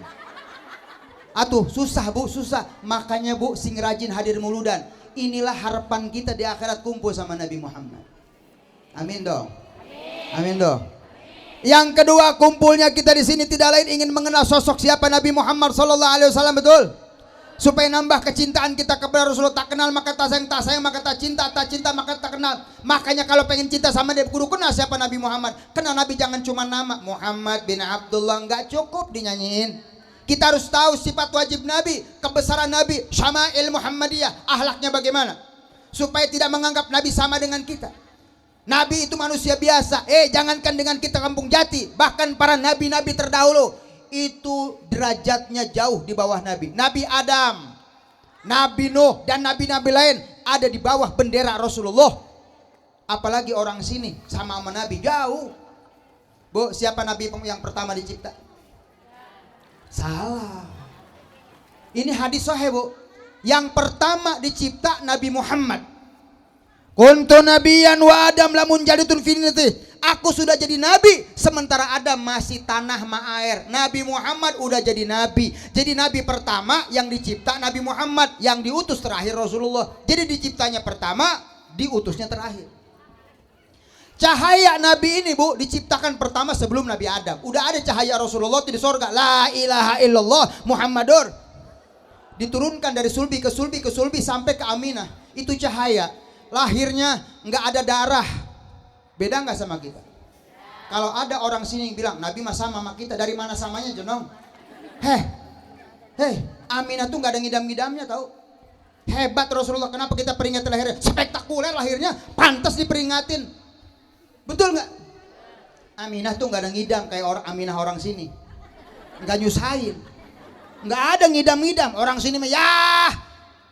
Atuh susah Bu, susah. Makanya Bu, sing rajin hadir muludan. Inilah harapan kita di akhirat, kumpul sama Nabi Muhammad. Amin dong. Amin dong. Yang kedua, kumpulnya kita di sini tidak lain ingin mengenal sosok siapa Nabi Muhammad sallallahu alaihi wasallam, betul? Supaya nambah kecintaan kita kepada Rasulullah. Tak kenal maka tak sayang maka tak cinta maka tak kenal. Makanya kalau pengen cinta sama dia, kudu kenal siapa Nabi Muhammad. Kenal Nabi jangan cuma nama Muhammad bin Abdullah, nggak cukup dinyanyiin. Kita harus tahu sifat wajib Nabi, kebesaran Nabi, syama'il Muhammadiyah, ahlaknya bagaimana. Supaya tidak menganggap Nabi sama dengan kita. Nabi itu manusia biasa. Jangankan dengan kita kampung Jati, bahkan para nabi-nabi terdahulu itu derajatnya jauh di bawah Nabi. Nabi Adam, Nabi Nuh, dan nabi-nabi lain ada di bawah bendera Rasulullah. Apalagi orang sini sama Nabi jauh. Bu, siapa Nabi yang pertama dicipta? Salah. Ini hadis sahih Bu. Yang pertama dicipta Nabi Muhammad. Kuntu nabiyan wa Adam lamun jaditun finiti. Aku sudah jadi nabi sementara Adam masih tanah ma air. Nabi Muhammad udah jadi nabi. Jadi nabi pertama yang dicipta Nabi Muhammad, yang diutus terakhir Rasulullah. Jadi diciptanya pertama, diutusnya terakhir. Cahaya Nabi ini Bu diciptakan pertama sebelum Nabi Adam. Udah ada cahaya Rasulullah di sorga. La ilaha illallah Muhammadur. Diturunkan dari sulbi ke sulbi ke sulbi sampai ke Aminah. Itu cahaya. Lahirnya nggak ada darah. Beda nggak sama kita? Kalau ada orang sini yang bilang Nabi mah sama kita, dari mana samanya Jonong? Aminah tuh nggak ada ngidam-ngidamnya tahu. Hebat Rasulullah. Kenapa kita peringati lahirnya? Spektakuler lahirnya, pantas diperingatin. Betul nggak? Aminah tuh nggak ada ngidam kayak orang Aminah orang sini, nggak nyusahin, nggak ada ngidam-ngidam. Orang sini mah ya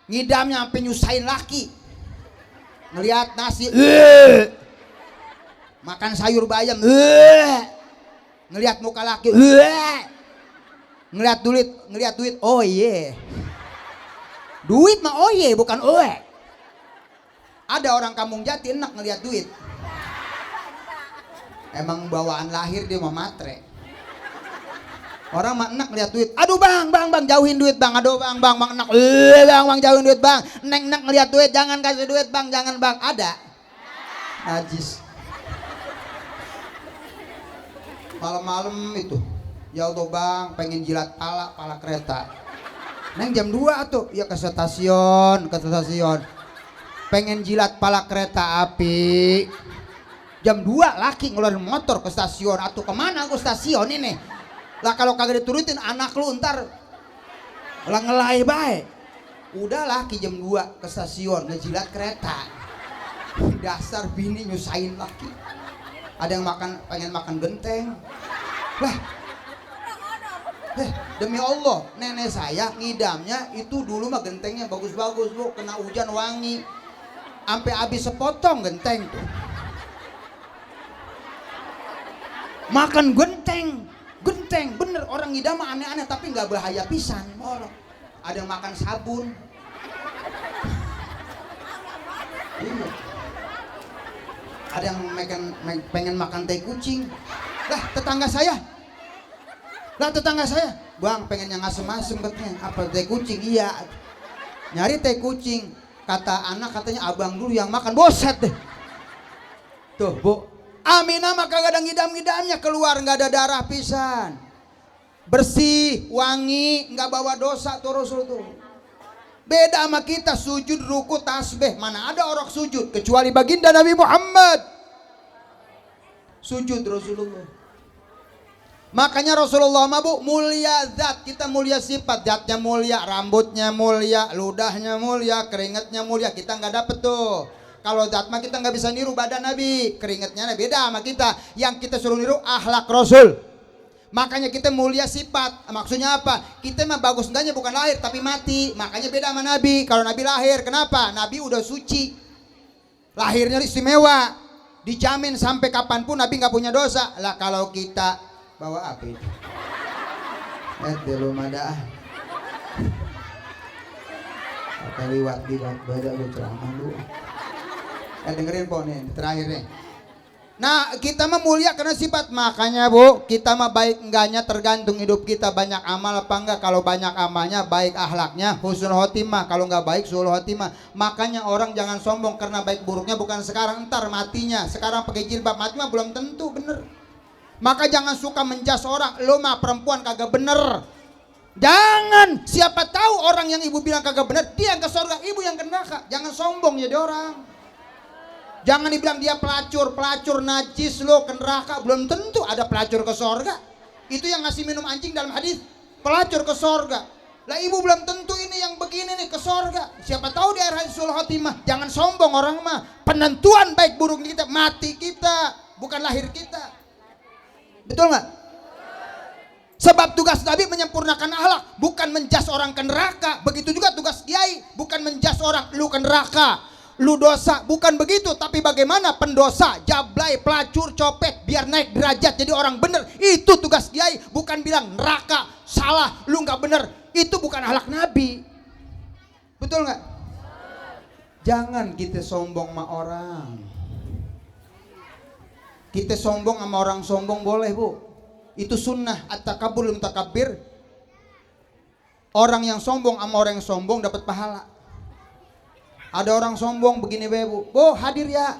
ngidamnya sampai nyusahin laki. Ngelihat nasi, makan sayur bayam, ngelihat muka laki, ngelihat duit, oh iya, duit mah oh iya bukan Ada orang kampung Jati enak ngelihat duit. Emang bawaan lahir dia mau matre. Orang mah enak lihat duit. Aduh bang, jauhin duit bang. Aduh bang, enak. Bang, jauhin duit bang. Neng enak ngeliat duit, jangan kasih duit bang, jangan bang. Ada. Najis. Malam-malam itu, ya Allah bang, pengen jilat pala kereta. Neng jam 2 tuh, ya ke stasiun. Pengen jilat pala kereta api. Jam 2 laki ngeluarin motor ke stasiun. Atuh kemana aku stasiun ini? Lah kalau kagak diturutin anak lu ntar lah ngelai baik. Udah laki jam 2 ke stasiun ngejilat kereta. Dasar bini nyusahin laki. Ada yang pengen makan genteng. Lah demi Allah, nenek saya ngidamnya itu dulu mah gentengnya bagus-bagus Bu, kena hujan wangi. Sampai habis sepotong genteng tuh. Makan genteng bener. Orang ngidam mah aneh-aneh tapi nggak bahaya pisan. Ada yang makan sabun. Ada yang pengen makan teh kucing. Lah tetangga saya. Bang pengen yang asem-asem katanya. Apa teh kucing? Iya. Nyari teh kucing. Kata anak katanya abang dulu yang makan. Boset deh. Tuh bu. Aminah mah kagak ada ngidam-ngidamnya, keluar nggak ada darah pisan. Bersih, wangi, nggak bawa dosa tuh Rasul tuh. Beda sama kita sujud, ruku, tasbih. Mana ada orang sujud kecuali baginda Nabi Muhammad. Sujud Rasulullah. Makanya Rasulullah mah bu mulia zat, kita mulia sifat, zatnya mulia, rambutnya mulia, ludahnya mulia, keringatnya mulia. Kita nggak dapet tuh. Kalau zat mah kita nggak bisa niru badan Nabi, keringatnya beda sama kita. Yang kita suruh niru akhlak Rasul. Makanya kita mulia sifat. Maksudnya apa? Kita mah bagus enggaknya bukan lahir tapi mati. Makanya beda sama Nabi. Kalau Nabi lahir, kenapa? Nabi udah suci. Lahirnya istimewa. Dijamin sampai kapanpun Nabi nggak punya dosa. Lah kalau kita bawa apa itu? Belum ada. Apa liwat baca lu ceramah lu. Dengerin po nih terakhir nih. Nah kita mah mulia karena sifat. Makanya bu kita mah baik enggaknya tergantung hidup kita banyak amal apa enggak. Kalau banyak amalnya baik akhlaknya husnul khotimah. Kalau enggak baik suul khotimah. Makanya orang jangan sombong karena baik buruknya bukan sekarang, ntar matinya. Sekarang pakai jilbab mati mah belum tentu bener. Maka jangan suka menjas orang. Lo mah perempuan kagak bener. Jangan. Siapa tahu orang yang ibu bilang kagak bener dia yang ke surga, ibu yang ke neraka. Jangan sombong jadi orang. Jangan dibilang dia pelacur najis lo ke neraka. Belum tentu ada pelacur ke sorga. Itu yang ngasih minum anjing dalam hadis. Pelacur ke sorga. Lah ibu belum tentu ini yang begini nih ke sorga. Siapa tahu di akhir husnul khotimah. Jangan sombong orang mah. Penentuan baik buruk kita mati kita, bukan lahir kita. Betul nggak? Sebab tugas Nabi menyempurnakan akhlak, bukan menjas orang ke neraka. Begitu juga tugas kiai, bukan menjas orang lu ke neraka. Lu dosa, bukan begitu. Tapi bagaimana pendosa, jablay, pelacur, copet biar naik derajat jadi orang bener. Itu tugas kiai, bukan bilang neraka, salah, lu nggak bener. Itu bukan akhlak Nabi. Betul nggak? Jangan kita sombong sama orang. Kita sombong sama orang sombong boleh bu. Itu sunnah at-takabbur lil mutakabbir. Orang yang sombong sama orang yang sombong dapat pahala. Ada orang sombong begini bu, bu hadir ya,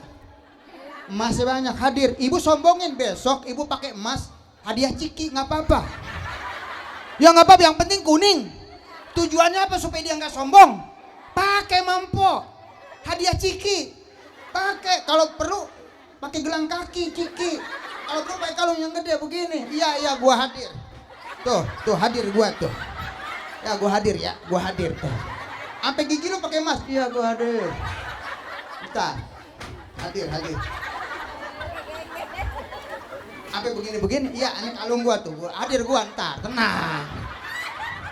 emasnya banyak hadir. Ibu sombongin besok, ibu pakai emas, hadiah ciki nggak apa-apa. Ya nggak apa-apa, yang penting kuning. Tujuannya apa supaya dia nggak sombong? Pakai mampo, hadiah ciki, pakai kalau perlu pakai gelang kaki ciki. Kalau perlu pakai kalung yang gede begini. Iya gua hadir. Tuh hadir gua tuh. Ya gua hadir tuh. Sampai gigi lu pakai emas. Iya gua hadir. Bentar. Hadir. Sampai begini. Iya ini kalung gua tuh. Gua hadir gua ntar. Tenang.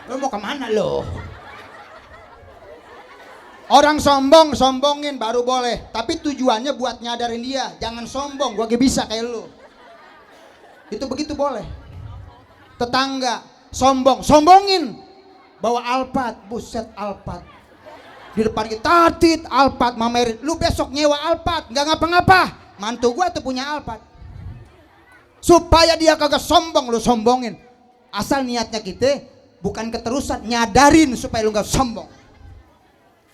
Lu mau kemana lo? Orang sombongin baru boleh. Tapi tujuannya buat nyadarin dia. Jangan sombong. Gua gak bisa kayak lu. Itu begitu boleh. Tetangga sombongin. Bawa Alphard. Buset Alphard. Di depan kita tatit Alphard mamerin. Lu besok nyewa Alphard nggak ngapa-ngapa. Mantu gua tuh punya Alphard. Supaya dia kagak sombong lu sombongin. Asal niatnya kita bukan keterusan, nyadarin supaya lu nggak sombong.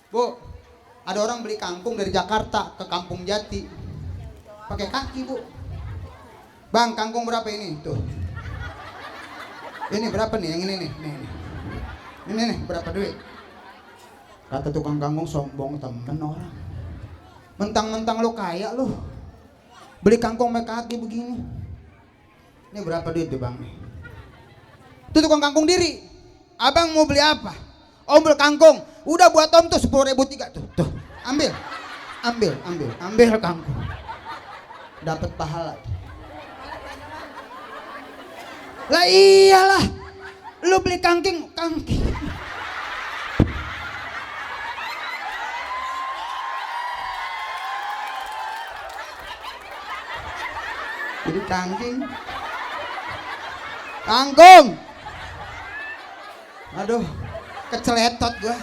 Bu, ada orang beli kangkung dari Jakarta ke Kampung Jati pakai kaki bu. Bang kangkung berapa ini tuh? Ini berapa nih yang ini nih? Ini nih berapa duit? Kata tukang kangkung sombong temen orang. Mentang-mentang lo kaya lo beli kangkung pakai kaki begini. Ini berapa duit tuh bang? Itu tukang kangkung diri. Abang mau beli apa? Om beli kangkung. Udah buat om tuh 10.000 3 tuh. Ambil kangkung. Dapat pahala. Lah iyalah. Lu beli kangking. Jadi kangkung. Aduh, keceletot gua.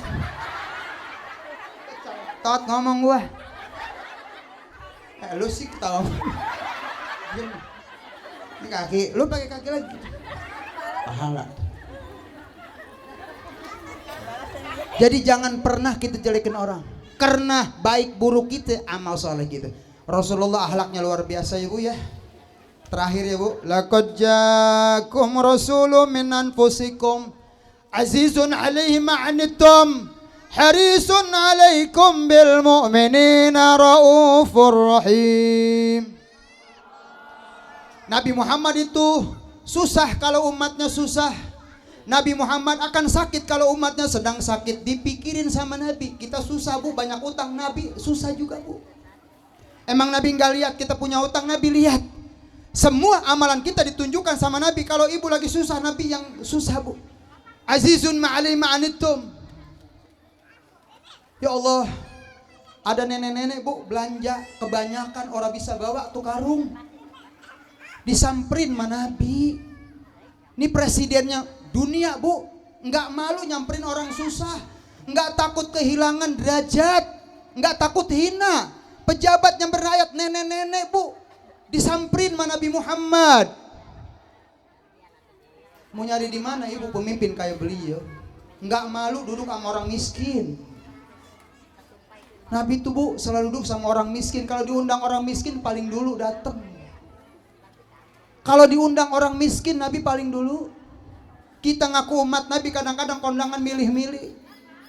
Keceletot ngomong gua. Lu sih ketawa. Ini kaki, lu pakai kaki lagi. Pahala. Jadi jangan pernah kita jelekin orang. Karena baik buruk kita amal soleh kita. Rasulullah akhlaknya luar biasa ya Bu ya. Terakhir ya Bu, laqad jaakum rasulun min anfusikum azizun 'alaihi ma 'anittum harisun 'alaikum bil mu'minina raufur rahim. Nabi Muhammad itu susah kalau umatnya susah. Nabi Muhammad akan sakit kalau umatnya sedang sakit. Dipikirin sama Nabi. Kita susah Bu, banyak utang. Nabi susah juga Bu. Emang Nabi nggak lihat kita punya utang? Nabi lihat. Semua amalan kita ditunjukkan sama Nabi. Kalau ibu lagi susah, Nabi yang susah Bu. Azizun ma'alai ma'anittum. Ya Allah, ada nenek-nenek Bu belanja kebanyakan orang bisa bawa tuh karung. Disamperin sama Nabi. Ini presidennya dunia Bu, nggak malu nyamperin orang susah, nggak takut kehilangan derajat, nggak takut hina. Pejabat yang berayat nenek-nenek Bu, disamperin sama Nabi Muhammad. Mau nyari di mana ibu pemimpin kayak beliau? Nggak malu duduk sama orang miskin. Nabi itu Bu selalu duduk sama orang miskin. Kalau diundang orang miskin paling dulu datang. Kalau diundang orang miskin Nabi paling dulu. Kita ngaku umat Nabi kadang-kadang kondangan milih-milih.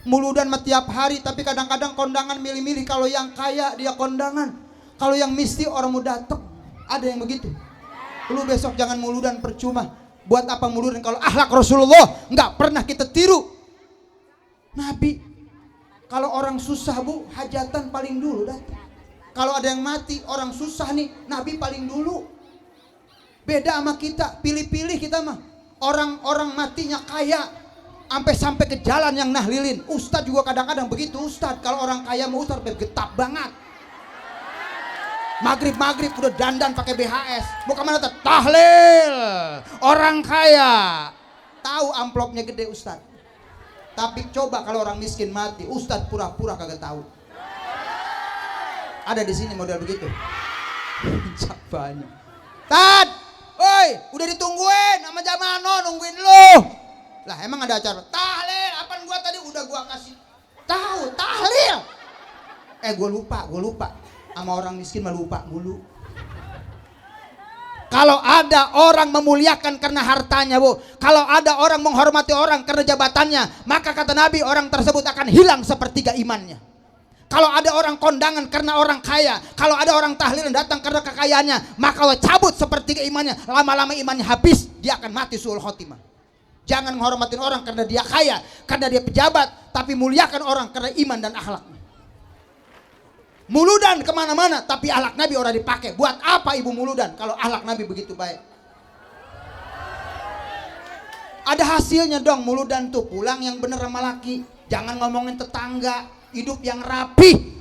Muludan tiap hari tapi kadang-kadang kondangan milih-milih. Kalau yang kaya dia kondangan. Kalau yang miskin orang mau datang. Ada yang begitu. Lu besok jangan muludan percuma. Buat apa muludan kalau akhlak Rasulullah nggak pernah kita tiru. Nabi kalau orang susah Bu hajatan paling dulu datang. Kalau ada yang mati orang susah nih Nabi paling dulu. Beda sama kita, pilih-pilih kita mah. Orang-orang matinya kaya sampai ke jalan yang nahlilin. Ustadz juga kadang-kadang begitu Ustadz. Kalau orang kaya mau Ustadz getap banget. Maghrib udah dandan pakai BHS. Mau kemana tuh? Tahlil. Orang kaya tahu amplopnya gede Ustadz. Tapi coba kalau orang miskin mati, Ustadz pura-pura kagak tahu. Ada di sini model begitu. Banyak. Tad, woi, udah ditungguin sama Jamano, nungguin lu. Lah emang ada acara tahlil? Apaan gua tadi udah gua kasih tahu tahlil. Gua lupa. Sama orang miskin mah lupa mulu. Kalau ada orang memuliakan karena hartanya Bu, kalau ada orang menghormati orang karena jabatannya, maka kata Nabi orang tersebut akan hilang sepertiga imannya. Kalau ada orang kondangan karena orang kaya, kalau ada orang tahlil datang karena kekayaannya, maka kalau cabut sepertiga imannya, lama-lama imannya habis, dia akan mati suul khotimah. Jangan menghormatin orang karena dia kaya, karena dia pejabat, tapi muliakan orang karena iman dan akhlaknya. Muludan kemana-mana, tapi akhlak Nabi orang dipakai. Buat apa ibu muludan kalau akhlak Nabi begitu baik? Ada hasilnya dong muludan tuh, pulang yang bener sama laki. Jangan ngomongin tetangga, hidup yang rapi.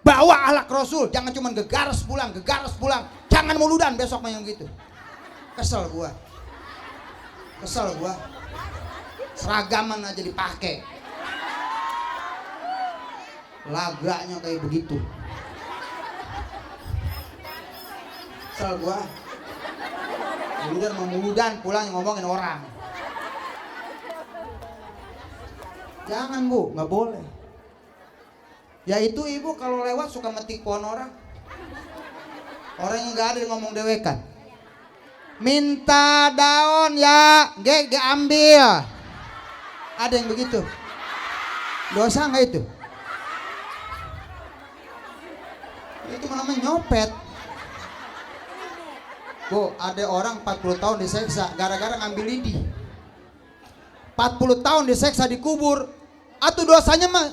Bawa akhlak Rasul, jangan cuma gegaras pulang. Jangan muludan besok mah yang gitu. Kesel gua. Seragaman aja dipakai. Laganya kayak begitu. Kesel gua. Muludan pulang ngomongin orang. Jangan Bu, nggak boleh. Ya itu ibu kalau lewat suka metik pohon orang. Orang yang nggak ada yang ngomong dewekan. Minta daun ya, gak ambil. Ada yang begitu. Dosa nggak itu? Itu namanya nyopet. Bu, ada orang 40 tahun diseksa gara-gara ngambil lidi. 40 tahun diseksa dikubur. Atau dosanya mah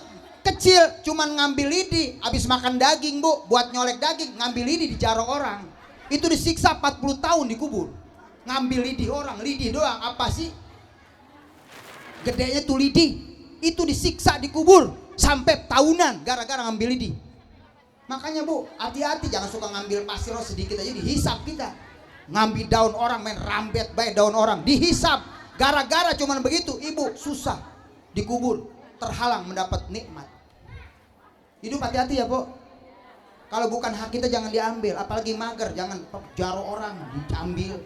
kecil, cuman ngambil lidi. Habis makan daging Bu, buat nyolek daging, ngambil lidi di jarang orang. Itu disiksa 40 tahun dikubur. Ngambil lidi orang, lidi doang. Apa sih? Gedenya tuh lidi. Itu disiksa dikubur sampai tahunan gara-gara ngambil lidi. Makanya Bu, hati-hati jangan suka ngambil pasir sedikit aja dihisap kita. Ngambil daun orang, main rambet baik daun orang, dihisap. Gara-gara cuman begitu, ibu susah dikubur, terhalang mendapat nikmat. Hidup hati-hati ya Bu. Kalau bukan hak kita jangan diambil, apalagi mager, jangan jaro orang diambil.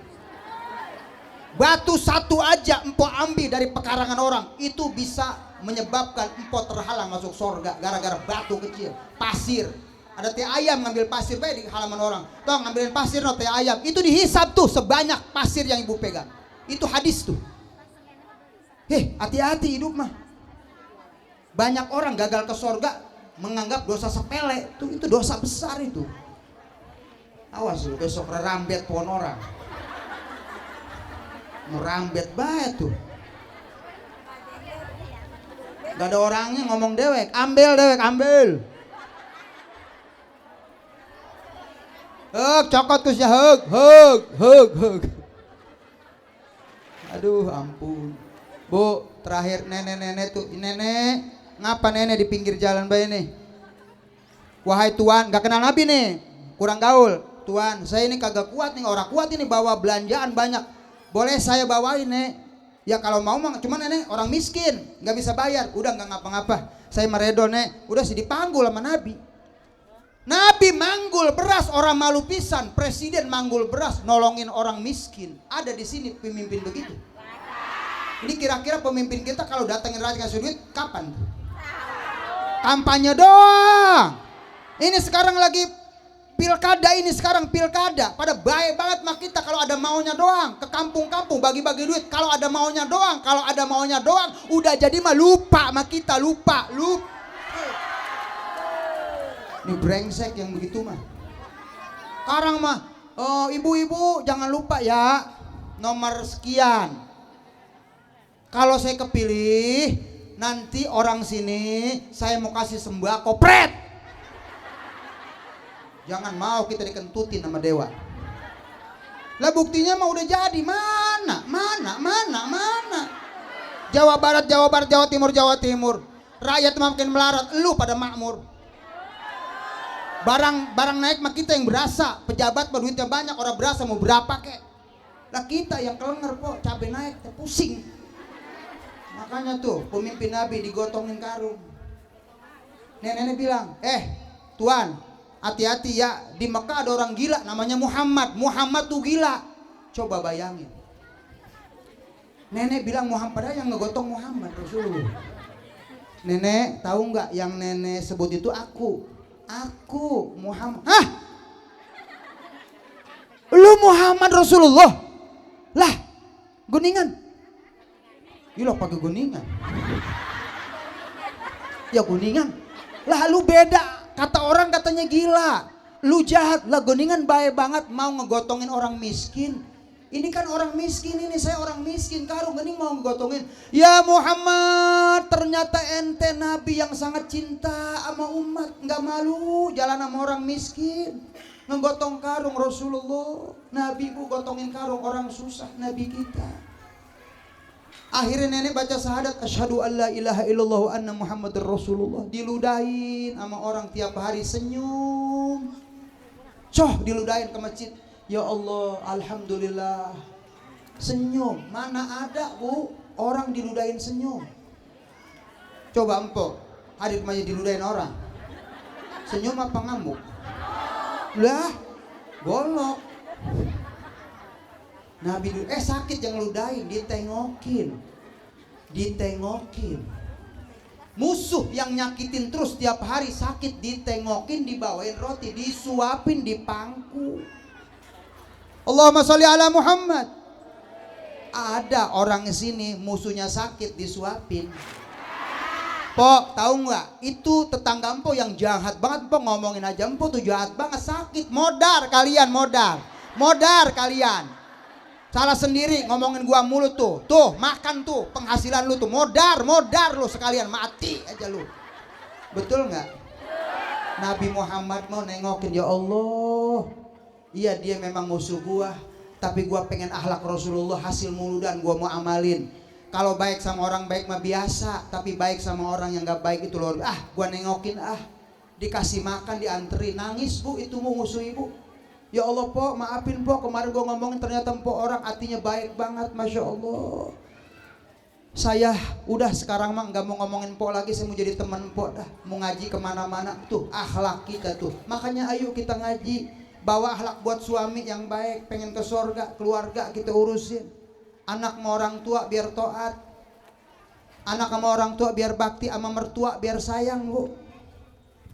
Batu satu aja empok ambil dari pekarangan orang, itu bisa menyebabkan empok terhalang masuk surga gara-gara batu kecil, pasir. Ada teh ayam ngambil pasir baik di halaman orang. Tong ngambilin pasir no teh ayam, itu dihisap tuh sebanyak pasir yang ibu pegang. Itu hadis tuh. Hati-hati hidup mah. Banyak orang gagal ke surga menganggap dosa sepele, itu dosa besar itu. Awas lu besok rambet pohon orang. Merambet baik tuh. Gak ada orangnya ngomong dewek, ambil. Cokot kus ya hug. Aduh ampun. Bu, terakhir nenek tuh, nenek ngapa nenek di pinggir jalan bayi nih? Wahai tuan, gak kenal Nabi nih, kurang gaul. Tuan, saya ini kagak kuat nih, orang kuat ini bawa belanjaan banyak. Boleh saya bawain nek? Ya kalau mau mah, cuman nenek orang miskin, gak bisa bayar. Udah gak ngapa-ngapa, saya meredo nek. Udah sih dipanggul sama Nabi. Nabi manggul beras, orang malu pisan. Presiden manggul beras, nolongin orang miskin. Ada di sini pemimpin begitu. Ini kira-kira pemimpin kita kalau datangin raja kasih duit kapan? Kampanye doang. Ini sekarang lagi pilkada, pada baik banget mah kita kalau ada maunya doang, ke kampung-kampung bagi-bagi duit. Kalau ada maunya doang, udah jadi mah lupa mah kita, lupa. Ini brengsek yang begitu mah. Sekarang mah, ibu-ibu jangan lupa ya, nomor sekian. Kalau saya kepilih, nanti orang sini saya mau kasih sembako, pret. Jangan mau kita dikentutin sama dewa. Lah buktinya mah udah jadi. Mana? Jawa Barat, Jawa Timur. Rakyat makin melarat, lu pada makmur. Barang naik mah kita yang berasa. Pejabat mah duitnya banyak, orang berasa mau berapa kek. Lah kita yang kelenger kok, cabai naik, pusing. Makanya tuh pemimpin Nabi digotongin karung. Nenek bilang, tuan, hati-hati ya, di Mekah ada orang gila namanya Muhammad tuh gila. Coba bayangin. Nenek bilang Muhammad, yang ngegotong Muhammad Rasulullah. Nenek tahu nggak yang nenek sebut itu aku Muhammad. Hah? Lu Muhammad Rasulullah? Lah, guningan. Gila pakai guningan. Ya guningan. Lah lu beda. Kata orang katanya gila. Lu jahat. Lah guningan baik banget mau ngegotongin orang miskin. Ini kan orang miskin ini, saya orang miskin. Karung gening mau ngegotongin. Ya Muhammad, ternyata ente nabi yang sangat cinta sama umat. Nggak malu jalan sama orang miskin. Ngegotong karung Rasulullah. Nabi bu gotongin karung orang susah, nabi kita. Akhirnya nenek baca syahadat asyhadu alla ilaha illallah wa anna muhammadar rasulullah. Diludahin sama orang tiap hari, senyum. Diludahin ke masjid. Ya Allah, alhamdulillah. Senyum. Mana ada bu orang diludahin senyum. Coba empok hadir ke masjid diludahin orang. Senyum apa ngamuk? Lah, golok. Nabi sakit yang ludahin, ditengokin. Musuh yang nyakitin terus tiap hari sakit, ditengokin, dibawain roti, disuapin, dipangku. Allahumma sholli ala Muhammad. Ada orang sini musuhnya sakit disuapin. Pok, tahu nggak? Itu tetangga empok yang jahat banget, Pok, ngomongin aja empok tuh jahat banget, sakit. Modar kalian. Salah sendiri ngomongin gua mulu tuh. Tuh, makan tuh, penghasilan lu tuh modar lu sekalian, mati aja lu. Betul nggak? Nabi Muhammad mau nengokin, ya Allah. Iya dia memang musuh gua, tapi gua pengen akhlak Rasulullah, hasil muludan gua mau amalin. Kalau baik sama orang baik mah biasa, tapi baik sama orang yang nggak baik itu loh. Gua nengokin dikasih makan, dianterin, nangis bu, itu mu musuh ibu. Ya Allah po, maafin po, kemarin gua ngomongin ternyata po orang hatinya baik banget, masya Allah. Saya udah sekarang mah nggak mau ngomongin po lagi, saya mau jadi teman po dah, mau ngaji kemana-mana. Tuh akhlak kita tuh, makanya ayo kita ngaji, bawa akhlak buat suami yang baik, pengen ke surga, keluarga kita urusin, anak sama orang tua biar taat, anak sama orang tua biar bakti, sama mertua biar sayang bu,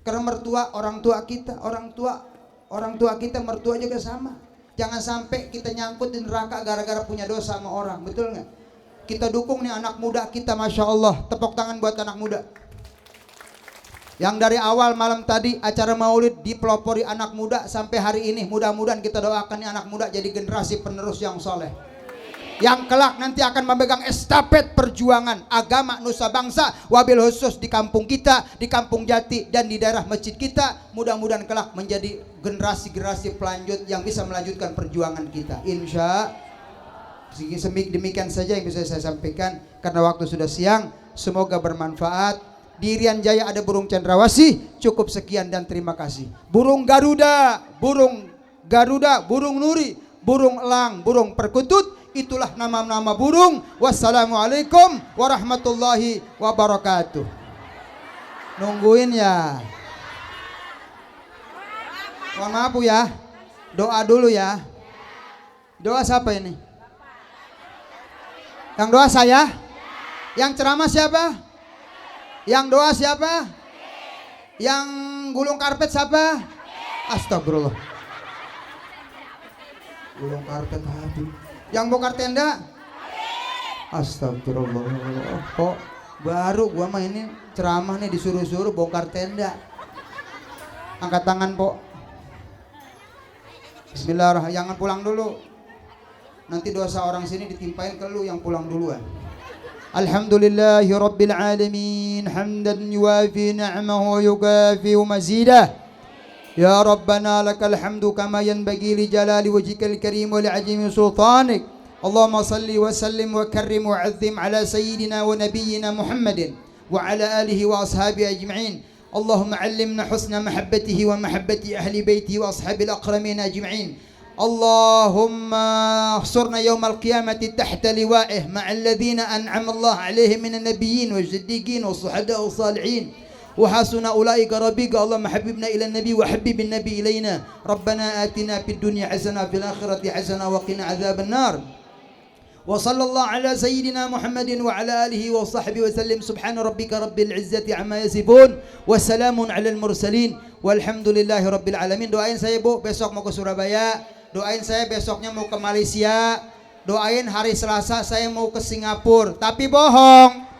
karena mertua orang tua kita, orang tua kita mertua juga sama. Jangan sampai kita nyangkut di neraka gara-gara punya dosa sama orang, betul nggak? Kita dukung nih anak muda kita, Masya Allah. Tepuk tangan buat anak muda yang dari awal malam tadi acara maulid dipelopori anak muda sampai hari ini. Mudah-mudahan kita doakan nih anak muda jadi generasi penerus yang soleh, yang kelak nanti akan memegang estafet perjuangan agama nusa bangsa, wabil khusus di kampung kita, di kampung Jati dan di daerah masjid kita. Mudah-mudahan kelak menjadi generasi-generasi pelanjut yang bisa melanjutkan perjuangan kita, insya. Demikian saja yang bisa saya sampaikan karena waktu sudah siang. Semoga bermanfaat. Di Irian Jaya ada burung cendrawasih. Cukup sekian dan terima kasih. Burung Garuda, burung Nuri, burung elang, burung perkutut, itulah nama-nama burung. Wassalamualaikum warahmatullahi wabarakatuh. Nungguin ya. Mohon maaf Bu ya. Doa dulu ya. Doa siapa ini? Yang doa saya? Yang ceramah siapa? Yang doa siapa? Yang gulung karpet siapa? Astagfirullah. Gulung karpet habis. Yang bongkar tenda? Astagfirullah. Kok baru gua mah ini ceramah nih disuruh-suruh bongkar tenda. Angkat tangan, Po. Bismillahirrahmanirrahim. Jangan pulang dulu. Nanti dosa orang sini ditimpain ke lu yang pulang duluan. Alhamdulillahi rabbil alamin, hamdan yuwafi ni'amahu wa yukafi mazidah. Ya Rabbana lakal hamdu kama yanbaghi li jalali wajhikal karim wa li azimi sultanik. Allahumma salli wa sallim wa karrim wa azzim ala sayyidina wa nabiyyina Muhammadin wa ala alihi wa ashabihi ajma'in. Allahumma allimna husna mahabbatihi wa mahabbati ahli baitihi wa ashabil akramin ajma'in. اللهم احصرنا يوم القيامة تحت لوائه مع الذين أنعم الله عليهم من النبيين والصديقين والشهداء والصالحين وحسن أولئك رفيقا. اللهم حببنا إلى النبي وحبب النبي إلينا. ربنا آتنا في الدنيا حسنة وفي الآخرة حسنة وقنا عذاب النار. وصلى الله على سيدنا محمد وعلى آله وصحبه وسلم. سبحان ربك رب العزة عما يصفون وسلام على المرسلين والحمد لله رب العالمين. Doain saya Bu, besok mau ke Surabaya. Doain saya besoknya mau ke Malaysia. Doain hari Selasa saya mau ke Singapura. Tapi bohong.